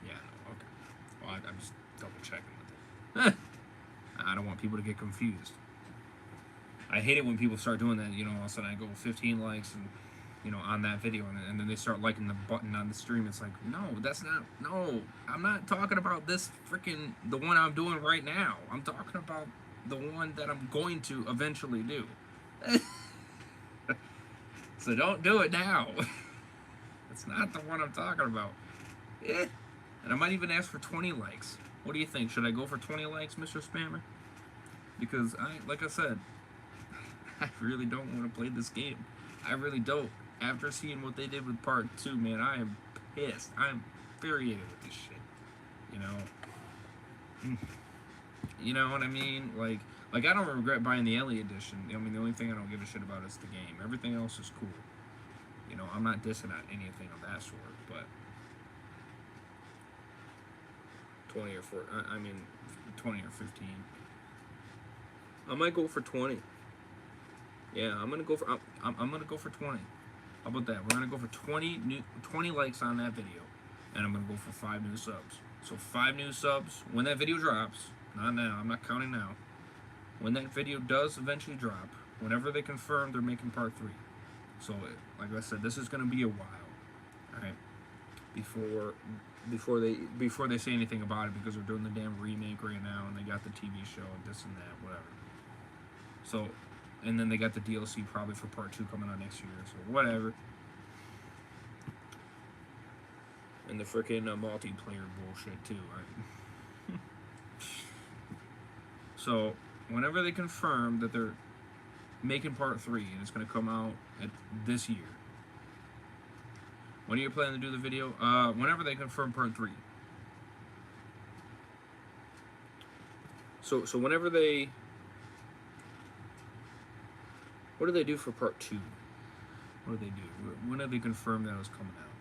Yeah, no, okay. Well, I'm just double checking with it. I don't want people to get confused. I hate it when people start doing that, all of a sudden I go 15 likes and you know, on that video, and then they start liking the button on the stream. It's like, no, that's not, no, I'm not talking about this freaking, the one I'm doing right now. I'm talking about the one that I'm going to eventually do. So don't do it now. It's not the one I'm talking about. Yeah. And I might even ask for 20 likes. What do you think? Should I go for 20 likes, Mr. Spammer? Because like I said, I really don't want to play this game. I really don't. After seeing what they did with part 2, man, I am pissed. I'm infuriated with this shit. You know? You know what I mean? Like I don't regret buying the Ellie edition. I mean, the only thing I don't give a shit about is the game. Everything else is cool. You know, I'm not dissing at anything of that sort, but 20 or 4, I mean, 20 or 15. I might go for 20. Yeah, I'm gonna go for I'm gonna go for 20. How about that? We're gonna go for 20 likes on that video, and I'm gonna go for 5 new subs. So 5 new subs when that video drops. Not now. I'm not counting now. When that video does eventually drop, whenever they confirm they're making part 3. So like I said, this is gonna be a while. All right. Before they say anything about it, because they're doing the damn remake right now, and they got the TV show and this and that, whatever. So, and then they got the DLC probably for part 2 coming out next year, so whatever. And the freaking multiplayer bullshit too, right? So, whenever they confirm that they're making part 3 and it's gonna come out this year. When are you planning to do the video? Whenever they confirm part 3. So whenever they... What do they do for part 2? What do they do? When do they confirm that it was coming out?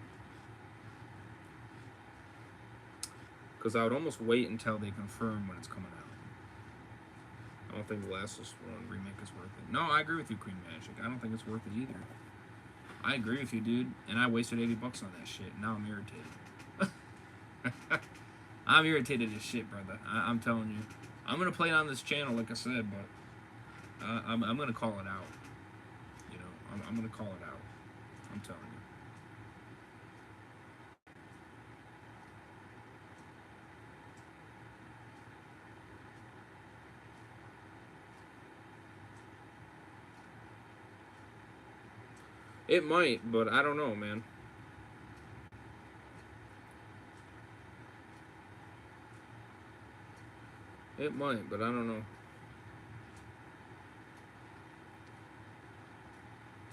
Because I would almost wait until they confirm when it's coming out. I don't think the last one remake is worth it. No, I agree with you, Queen Magic. I don't think it's worth it either. I agree with you, dude. And I wasted $80 on that shit. Now I'm irritated. I'm irritated as shit, brother. I'm telling you. I'm gonna play it on this channel, like I said, but I'm gonna call it out. You know, I'm gonna call it out. I'm telling you. It might, but I don't know, man. It might, but I don't know.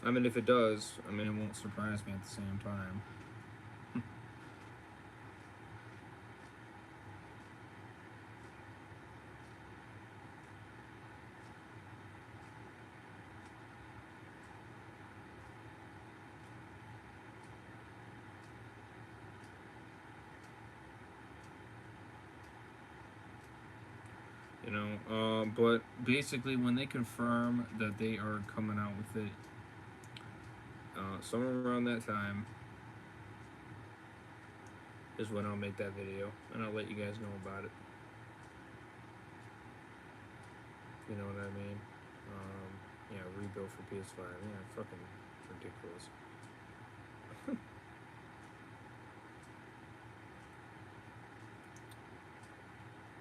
I mean, if it does, I mean, it won't surprise me at the same time. You know, but basically when they confirm that they are coming out with it, somewhere around that time is when I'll make that video, and I'll let you guys know about it. You know what I mean? Yeah, rebuild for PS5. Yeah, fucking ridiculous.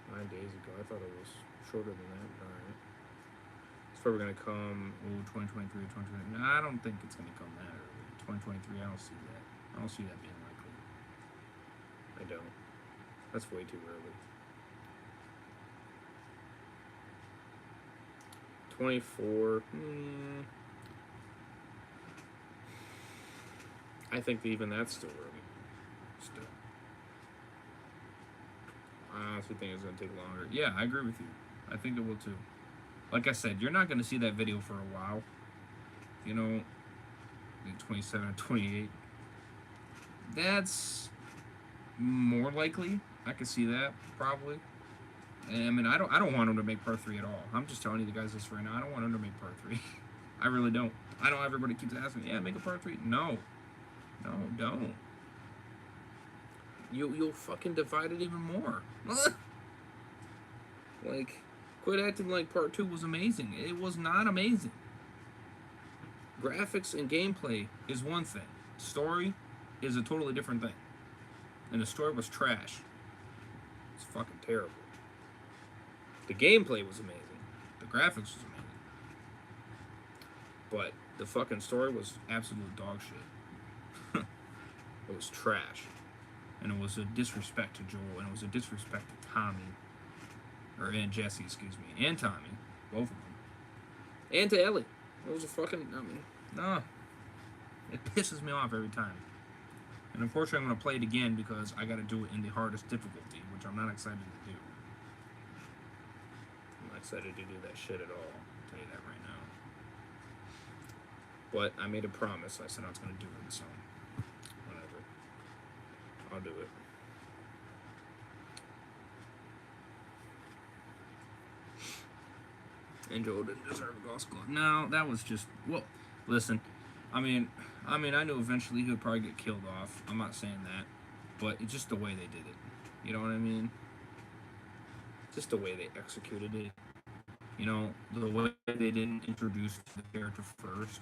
9 days ago. I thought it was shorter than that. Alright. It's probably going to come, 2023 or 2020. No, I don't think it's going to come that early. 2023, I don't see that. I don't see that being likely. I don't. That's way too early. 24. I think even that's still early. Still. I honestly think it's going to take longer. Yeah, I agree with you. I think it will too. Like I said, you're not going to see that video for a while. You know, 27 or 28. That's more likely. I could see that, probably. And I mean, I don't want him to make part 3 at all. I'm just telling you the guys this right now. I don't want him to make part 3. I really don't. I know everybody keeps asking, yeah, make a part 3. No. No, don't. You'll fucking divide it even more. Like, quit acting like part 2 was amazing. It was not amazing. Graphics and gameplay is one thing. Story is a totally different thing. And the story was trash. It's fucking terrible. The gameplay was amazing. The graphics was amazing. But the fucking story was absolute dog shit. It was trash. And it was a disrespect to Joel, and it was a disrespect to Tommy. And Jesse, excuse me. And Tommy. Both of them. And to Ellie. It was a fucking, no. It pisses me off every time. And unfortunately, I'm going to play it again because I got to do it in the hardest difficulty, which I'm not excited to do. I'm not excited to do that shit at all. I'll tell you that right now. But I made a promise. I said I was going to do it, so whatever. I'll do it. And Joel didn't deserve a golf club. No, that was just, well, listen, I mean, I knew eventually he would probably get killed off. I'm not saying that, but it's just the way they did it. You know what I mean? Just the way they executed it. You know, the way they didn't introduce the character first.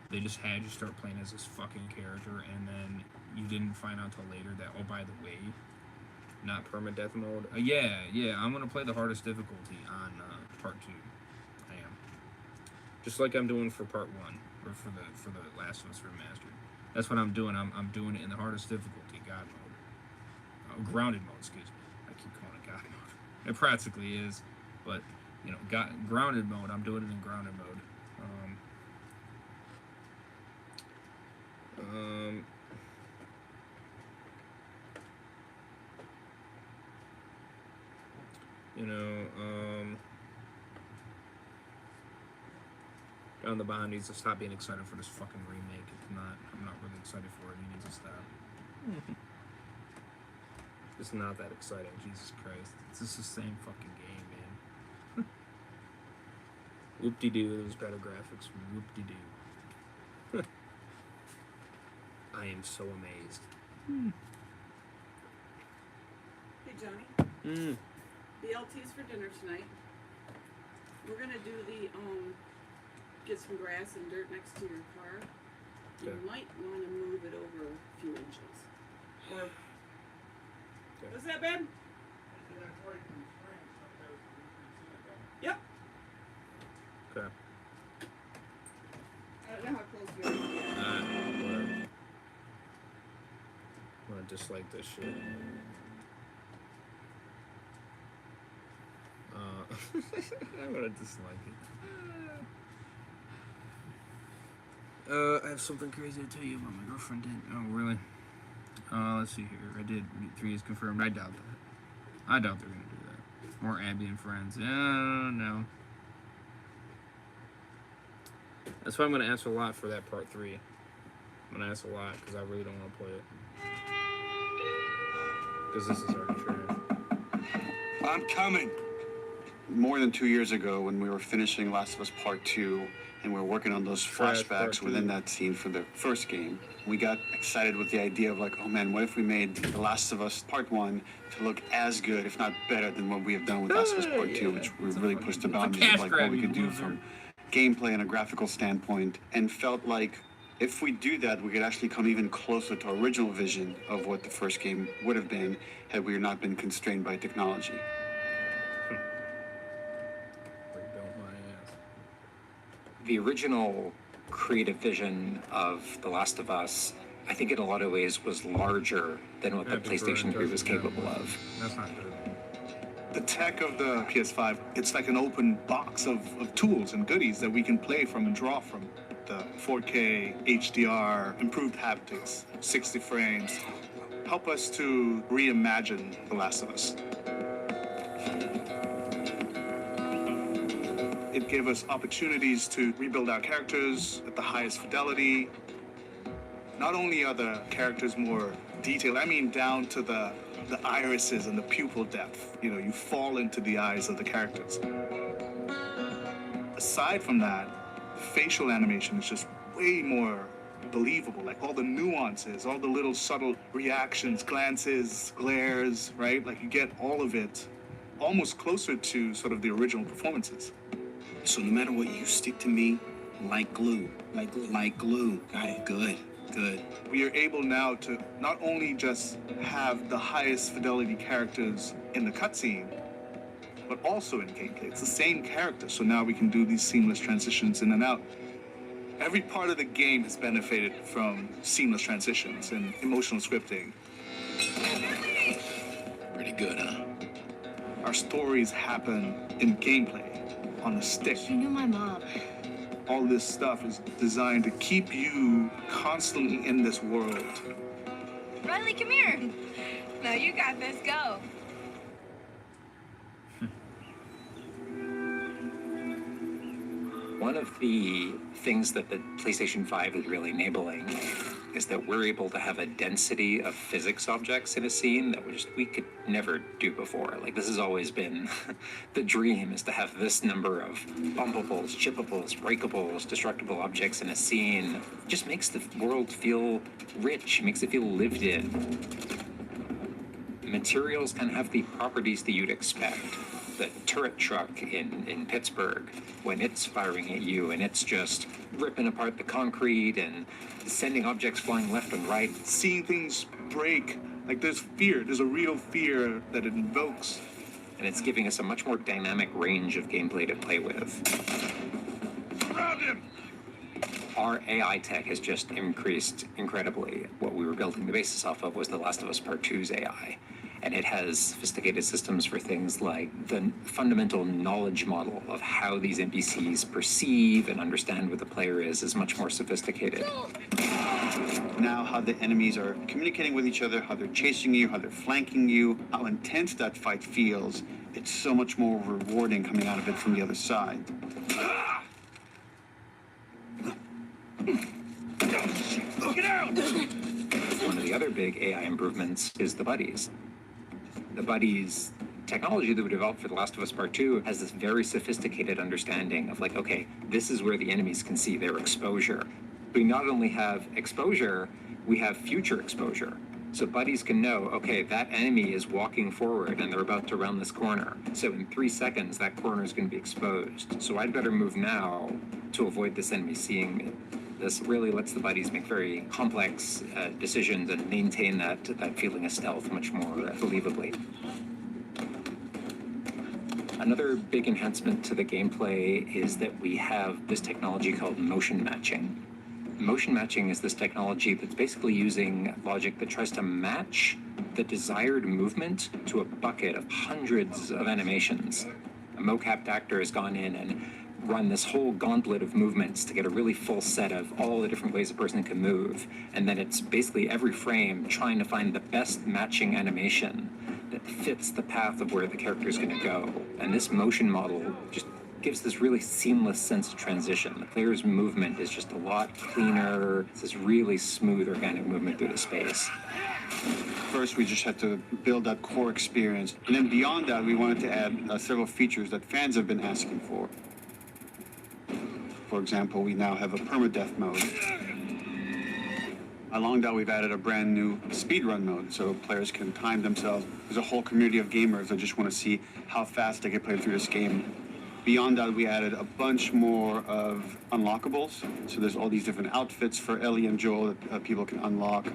They just had you start playing as this fucking character, and then you didn't find out until later that, oh, by the way, not permadeath mode. Yeah, I'm gonna play the hardest difficulty on part 2. I am. Just like I'm doing for part 1, or for the Last of Us Remastered. That's what I'm doing. I'm doing it in the hardest difficulty, God mode. Grounded mode, excuse me. I keep calling it God mode. It practically is, but, you know, grounded mode, I'm doing it in grounded mode. You know, John the Bond needs to stop being excited for this fucking remake. I'm not really excited for it. He needs to stop. It's not that exciting, Jesus Christ. It's just the same fucking game, man. Whoop-de-doo, those better graphics. Whoop-de-doo. I am so amazed. Hey, Johnny. BLT's for dinner tonight. We're gonna do the get some grass and dirt next to your car. You might want to move it over a few inches. Or what's that, babe? Yep. Okay. I don't know how close you are. I'm gonna dislike this shit. I'm gonna dislike it. I have something crazy to tell you about my girlfriend did. Oh, really? Let's see here. I did 3 is confirmed. I doubt that. I doubt they're gonna do that. More Ambient friends. No. That's why I'm gonna ask a lot for that part 3. I'm gonna ask a lot because I really don't want to play it. Because this is already trash. I'm coming. More than 2 years ago, when we were finishing Last of Us Part 2, and we were working on those flashbacks within that scene for the first game, we got excited with the idea of like, oh man, what if we made The Last of Us Part 1 to look as good, if not better, than what we have done with Last of Us Part 2, which we really pushed the boundaries of like what we could do from gameplay and a graphical standpoint, and felt like if we do that, we could actually come even closer to our original vision of what the first game would have been had we not been constrained by technology. The original creative vision of The Last of Us, I think in a lot of ways was larger than what the PlayStation 3 was capable of. That's not good. The tech of the PS5, it's like an open box of tools and goodies that we can play from and draw from. The 4K, HDR, improved haptics, 60 frames, help us to reimagine The Last of Us. It gave us opportunities to rebuild our characters at the highest fidelity. Not only are the characters more detailed, I mean down to the irises and the pupil depth. You know, you fall into the eyes of the characters. Aside from that, facial animation is just way more believable. Like all the nuances, all the little subtle reactions, glances, glares, right? Like you get all of it almost closer to sort of the original performances. So no matter what, you stick to me Like glue. Like glue. Like glue. Got it. Good. Good. We are able now to not only just have the highest fidelity characters in the cutscene, but also in gameplay. It's the same character, so now we can do these seamless transitions in and out. Every part of the game has benefited from seamless transitions and emotional scripting. Pretty good, huh? Our stories happen in gameplay, on a stick. You knew my mom. All this stuff is designed to keep you constantly in this world. Riley, come here. No, you got this. Go. One of the things that the PlayStation 5 is really enabling is that we're able to have a density of physics objects in a scene that we could never do before. Like, this has always been the dream, is to have this number of bumpables, chippables, breakables, destructible objects in a scene. It just makes the world feel rich, makes it feel lived in. Materials can have the properties that you'd expect. The turret truck in Pittsburgh, when it's firing at you and it's just ripping apart the concrete and sending objects flying left and right. Seeing things break, like there's fear, there's a real fear that it invokes. And it's giving us a much more dynamic range of gameplay to play with. Grab him! Our AI tech has just increased incredibly. What we were building the basis off of was The Last of Us Part 2's AI. And it has sophisticated systems for things like the fundamental knowledge model of how these NPCs perceive and understand what the player is much more sophisticated. Now how the enemies are communicating with each other, how they're chasing you, how they're flanking you, how intense that fight feels. It's so much more rewarding coming out of it from the other side. Get out! One of the other big AI improvements is the buddies. The buddies technology that we developed for The Last of Us Part 2 has this very sophisticated understanding of, like, okay, this is where the enemies can see their exposure. We not only have exposure, we have future exposure. So buddies can know, okay, that enemy is walking forward and they're about to round this corner. So in 3 seconds, that corner is going to be exposed. So I'd better move now to avoid this enemy seeing me. This really lets the buddies make very complex decisions and maintain that feeling of stealth much more believably. Another big enhancement to the gameplay is that we have this technology called motion matching. Motion matching is this technology that's basically using logic that tries to match the desired movement to a bucket of hundreds of animations. A mocapped actor has gone in and run this whole gauntlet of movements to get a really full set of all the different ways a person can move. And then it's basically every frame trying to find the best matching animation that fits the path of where the character is going to go. And this motion model just gives this really seamless sense of transition. The player's movement is just a lot cleaner. It's this really smooth, organic movement through the space. First, we just had to build that core experience. And then beyond that, we wanted to add several features that fans have been asking for. For example, we now have a permadeath mode. Along that, we've added a brand new speedrun mode, so players can time themselves. There's a whole community of gamers that just want to see how fast they can play through this game. Beyond that, we added a bunch more of unlockables. So there's all these different outfits for Ellie and Joel that people can unlock.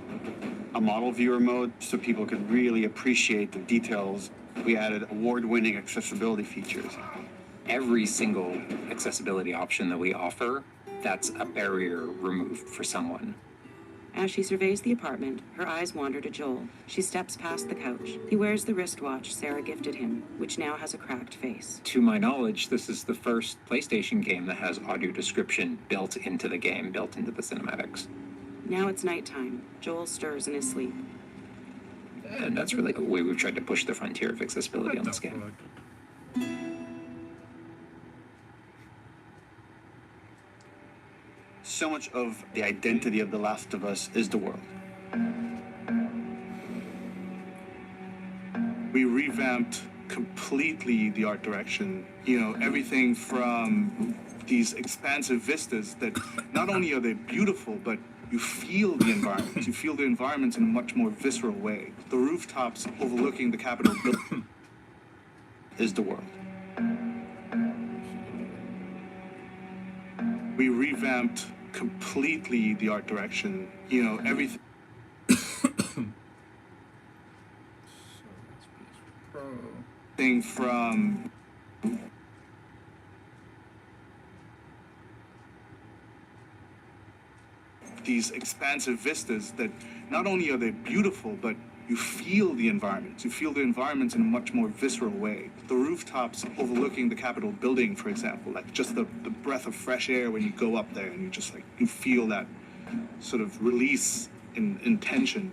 A model viewer mode, so people could really appreciate the details. We added award-winning accessibility features. Every single accessibility option that we offer, that's a barrier removed for someone. As she surveys the apartment, her eyes wander to Joel. She steps past the couch. He wears the wristwatch Sarah gifted him, which now has a cracked face. To my knowledge, this is the first PlayStation game that has audio description built into the game, built into the cinematics. Now it's nighttime. Joel stirs in his sleep. And that's really the way we've tried to push the frontier of accessibility on this game. So much of the identity of The Last of Us is the world. We revamped completely the art direction. You know, everything from these expansive vistas that not only are they beautiful, but you feel the environment. You feel the environments in a much more visceral way. The rooftops overlooking the Capitol building is the world. We revamped completely the art direction. You know, everything from these expansive vistas that not only are they beautiful, but you feel the environments. You feel the environments in a much more visceral way. The rooftops overlooking the Capitol building, for example, like just the breath of fresh air when you go up there and you just like, you feel that sort of release in tension.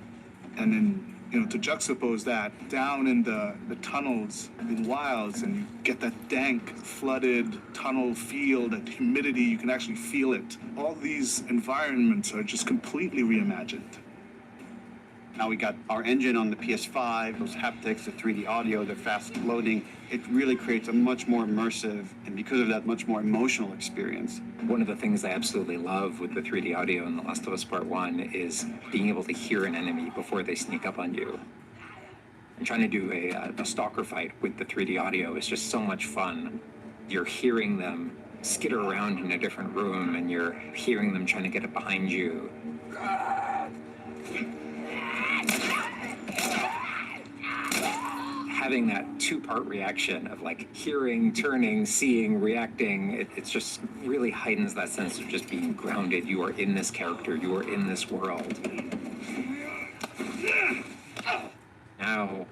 And then, you know, to juxtapose that down in the tunnels in Wilds, and you get that dank, flooded tunnel feel, that humidity, you can actually feel it. All these environments are just completely reimagined. Now we got our engine on the PS5, those haptics, the 3D audio, the fast loading. It really creates a much more immersive, and because of that, much more emotional experience. One of the things I absolutely love with the 3D audio in The Last of Us Part 1 is being able to hear an enemy before they sneak up on you. And trying to do a stalker fight with the 3D audio is just so much fun. You're hearing them skitter around in a different room, and you're hearing them trying to get it behind you. Having that two-part reaction of like hearing, turning, seeing, reacting, it just really heightens that sense of just being grounded. You are in this character, you are in this world. Now,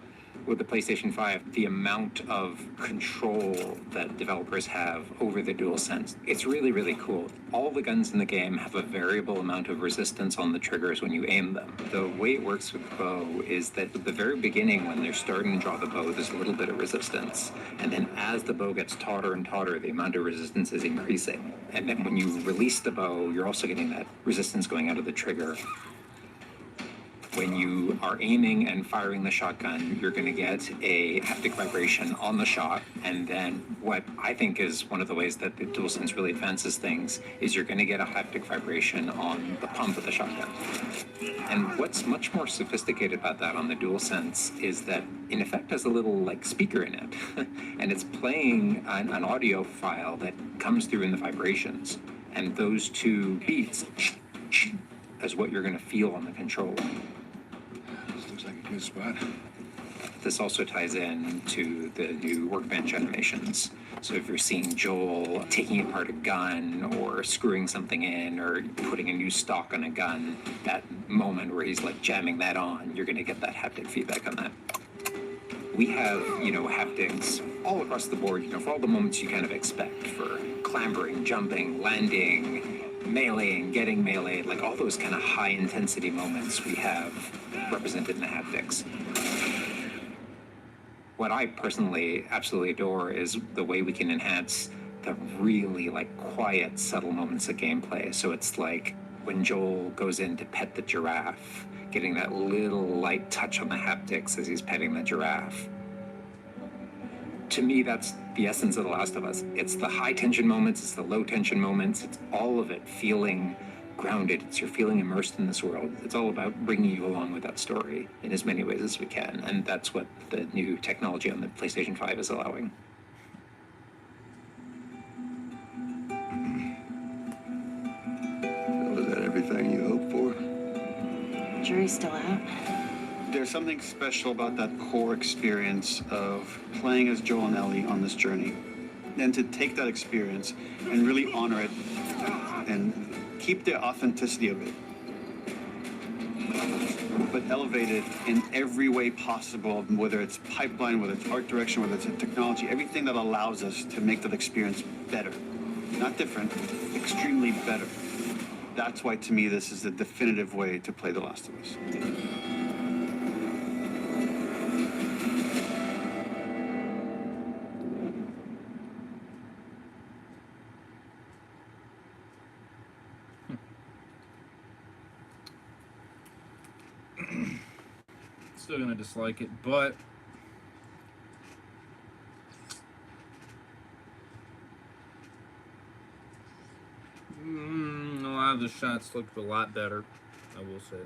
with the PlayStation 5, the amount of control that developers have over the DualSense, it's really, really cool. All the guns in the game have a variable amount of resistance on the triggers when you aim them. The way it works with the bow is that at the very beginning, when they're starting to draw the bow, there's a little bit of resistance. And then as the bow gets tauter and tauter, the amount of resistance is increasing. And then when you release the bow, you're also getting that resistance going out of the trigger. When you are aiming and firing the shotgun, you're going to get a haptic vibration on the shot. And then what I think is one of the ways that the DualSense really advances things is you're going to get a haptic vibration on the pump of the shotgun. And what's much more sophisticated about that on the DualSense is that, in effect, has a little like speaker in it. And it's playing an audio file that comes through in the vibrations. And those two beats is what you're going to feel on the controller. Looks like a good spot. This also ties in to the new workbench animations. So if you're seeing Joel taking apart a gun or screwing something in or putting a new stock on a gun, that moment where he's like jamming that on, you're going to get that haptic feedback on that. We have, haptics all across the board, for all the moments you kind of expect, for clambering, jumping, landing, meleeing, getting meleeed, like all those kind of high intensity moments we have represented in the haptics. What I personally absolutely adore is the way we can enhance the really quiet, subtle moments of gameplay. So it's like when Joel goes in to pet the giraffe, getting that little light touch on the haptics as he's petting the giraffe. To me, that's the essence of The Last of Us. It's the high tension moments, it's the low tension moments, it's all of it feeling grounded. It's you're feeling immersed in this world. It's all about bringing you along with that story in as many ways as we can. And that's what the new technology on the PlayStation 5 is allowing. Was that everything you hoped for? Jury's still out. There's something special about that core experience of playing as Joel and Ellie on this journey. And to take that experience and really honor it and keep the authenticity of it, but elevate it in every way possible, whether it's pipeline, whether it's art direction, whether it's in technology, everything that allows us to make that experience better. Not different, extremely better. That's why, to me, this is the definitive way to play The Last of Us. Still gonna dislike it, but a lot of the shots looked a lot better, I will say.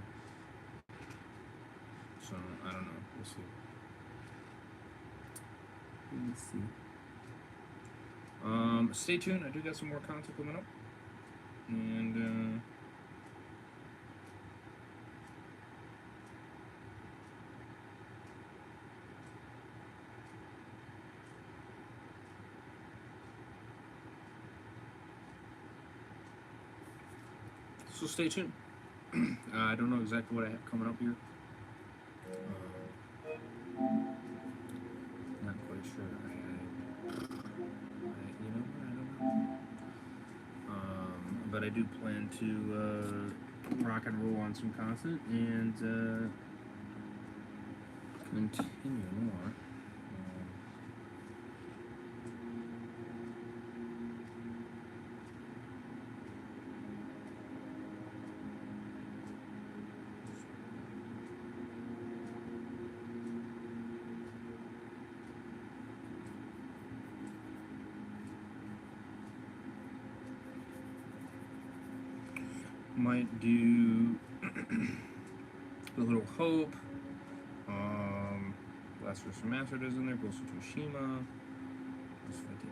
So I don't know. We'll see. Stay tuned. I do got some more content coming up. And so stay tuned. I don't know exactly what I have coming up here. Not quite sure. You know, I don't know. But I do plan to rock and roll on some content and continue more. Might do a little Hope. Last First Remastered is in there. Ghost of Tsushima. Let's see if I did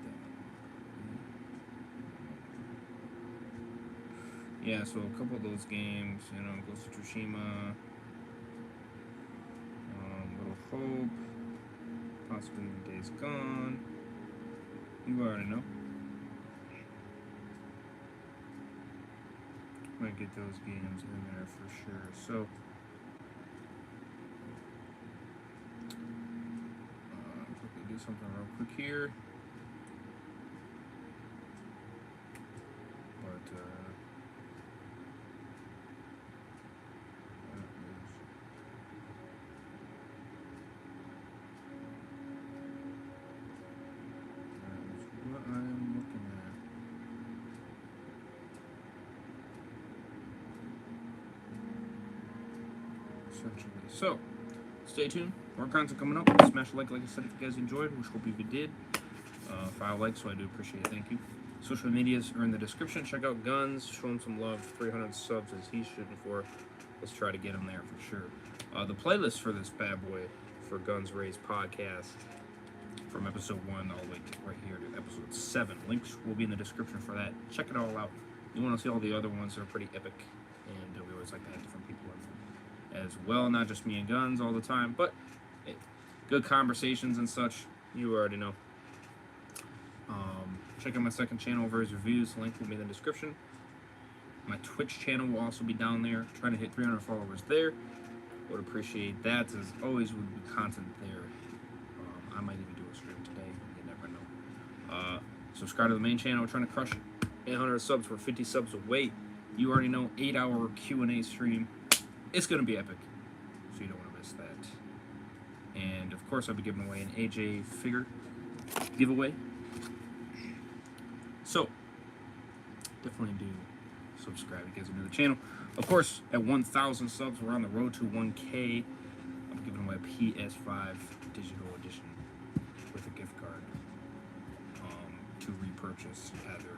that. Yeah, so a couple of those games, you know, Ghost of Tsushima, Little Hope, possibly Days Gone. You already know. Might get those games in there for sure. So, quickly do something real quick here. But, that is what I am looking at. Essentially. So, stay tuned. More content coming up. Smash a like I said, if you guys enjoyed, which hope you did. 5 likes, so I do appreciate it. Thank you. Social medias are in the description. Check out Guns. Show him some love. 300 subs as he's shooting for. Let's try to get him there for sure. The playlist for this bad boy for GunnsRaze podcast from episode 1 all the way to right here to episode 7. Links will be in the description for that. Check it all out. You want to see all the other ones that are pretty epic, and we always like to have different people in them as well, not just me and Guns all the time, but hey, good conversations and such. You already know. Check out my second channel over his reviews. Link will be in the description. My Twitch channel will also be down there. Trying to hit 300 followers there. Would appreciate that. As always, would be content there. I might even do a stream today. You never know. Subscribe to the main channel. We're trying to crush 800 subs. We're 50 subs away. You already know, 8-hour Q&A stream. It's going to be epic. So you don't want to miss that. And, of course, I'll be giving away an AJ figure giveaway. So, definitely do subscribe if you guys are new to the channel. Of course, at 1,000 subs, we're on the road to 1K. I'm giving away a PS5 digital edition with a gift card to repurchase either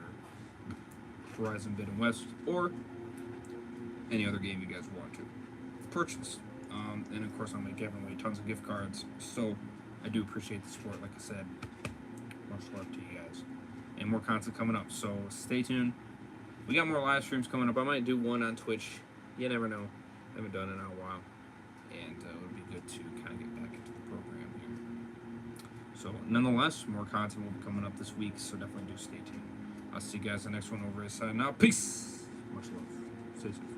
Horizon Bid and West or any other game you guys want to purchase. And of course, I'm going to be giving away tons of gift cards. So, I do appreciate the support. Like I said, much love to you guys. And more content coming up, so stay tuned. We got more live streams coming up. I might do one on Twitch. You never know. I haven't done it in a while. And it would be good to kind of get back into the program here. So, nonetheless, more content will be coming up this week, so definitely do stay tuned. I'll see you guys in the next one over his side now. Peace! Much love. Stay safe.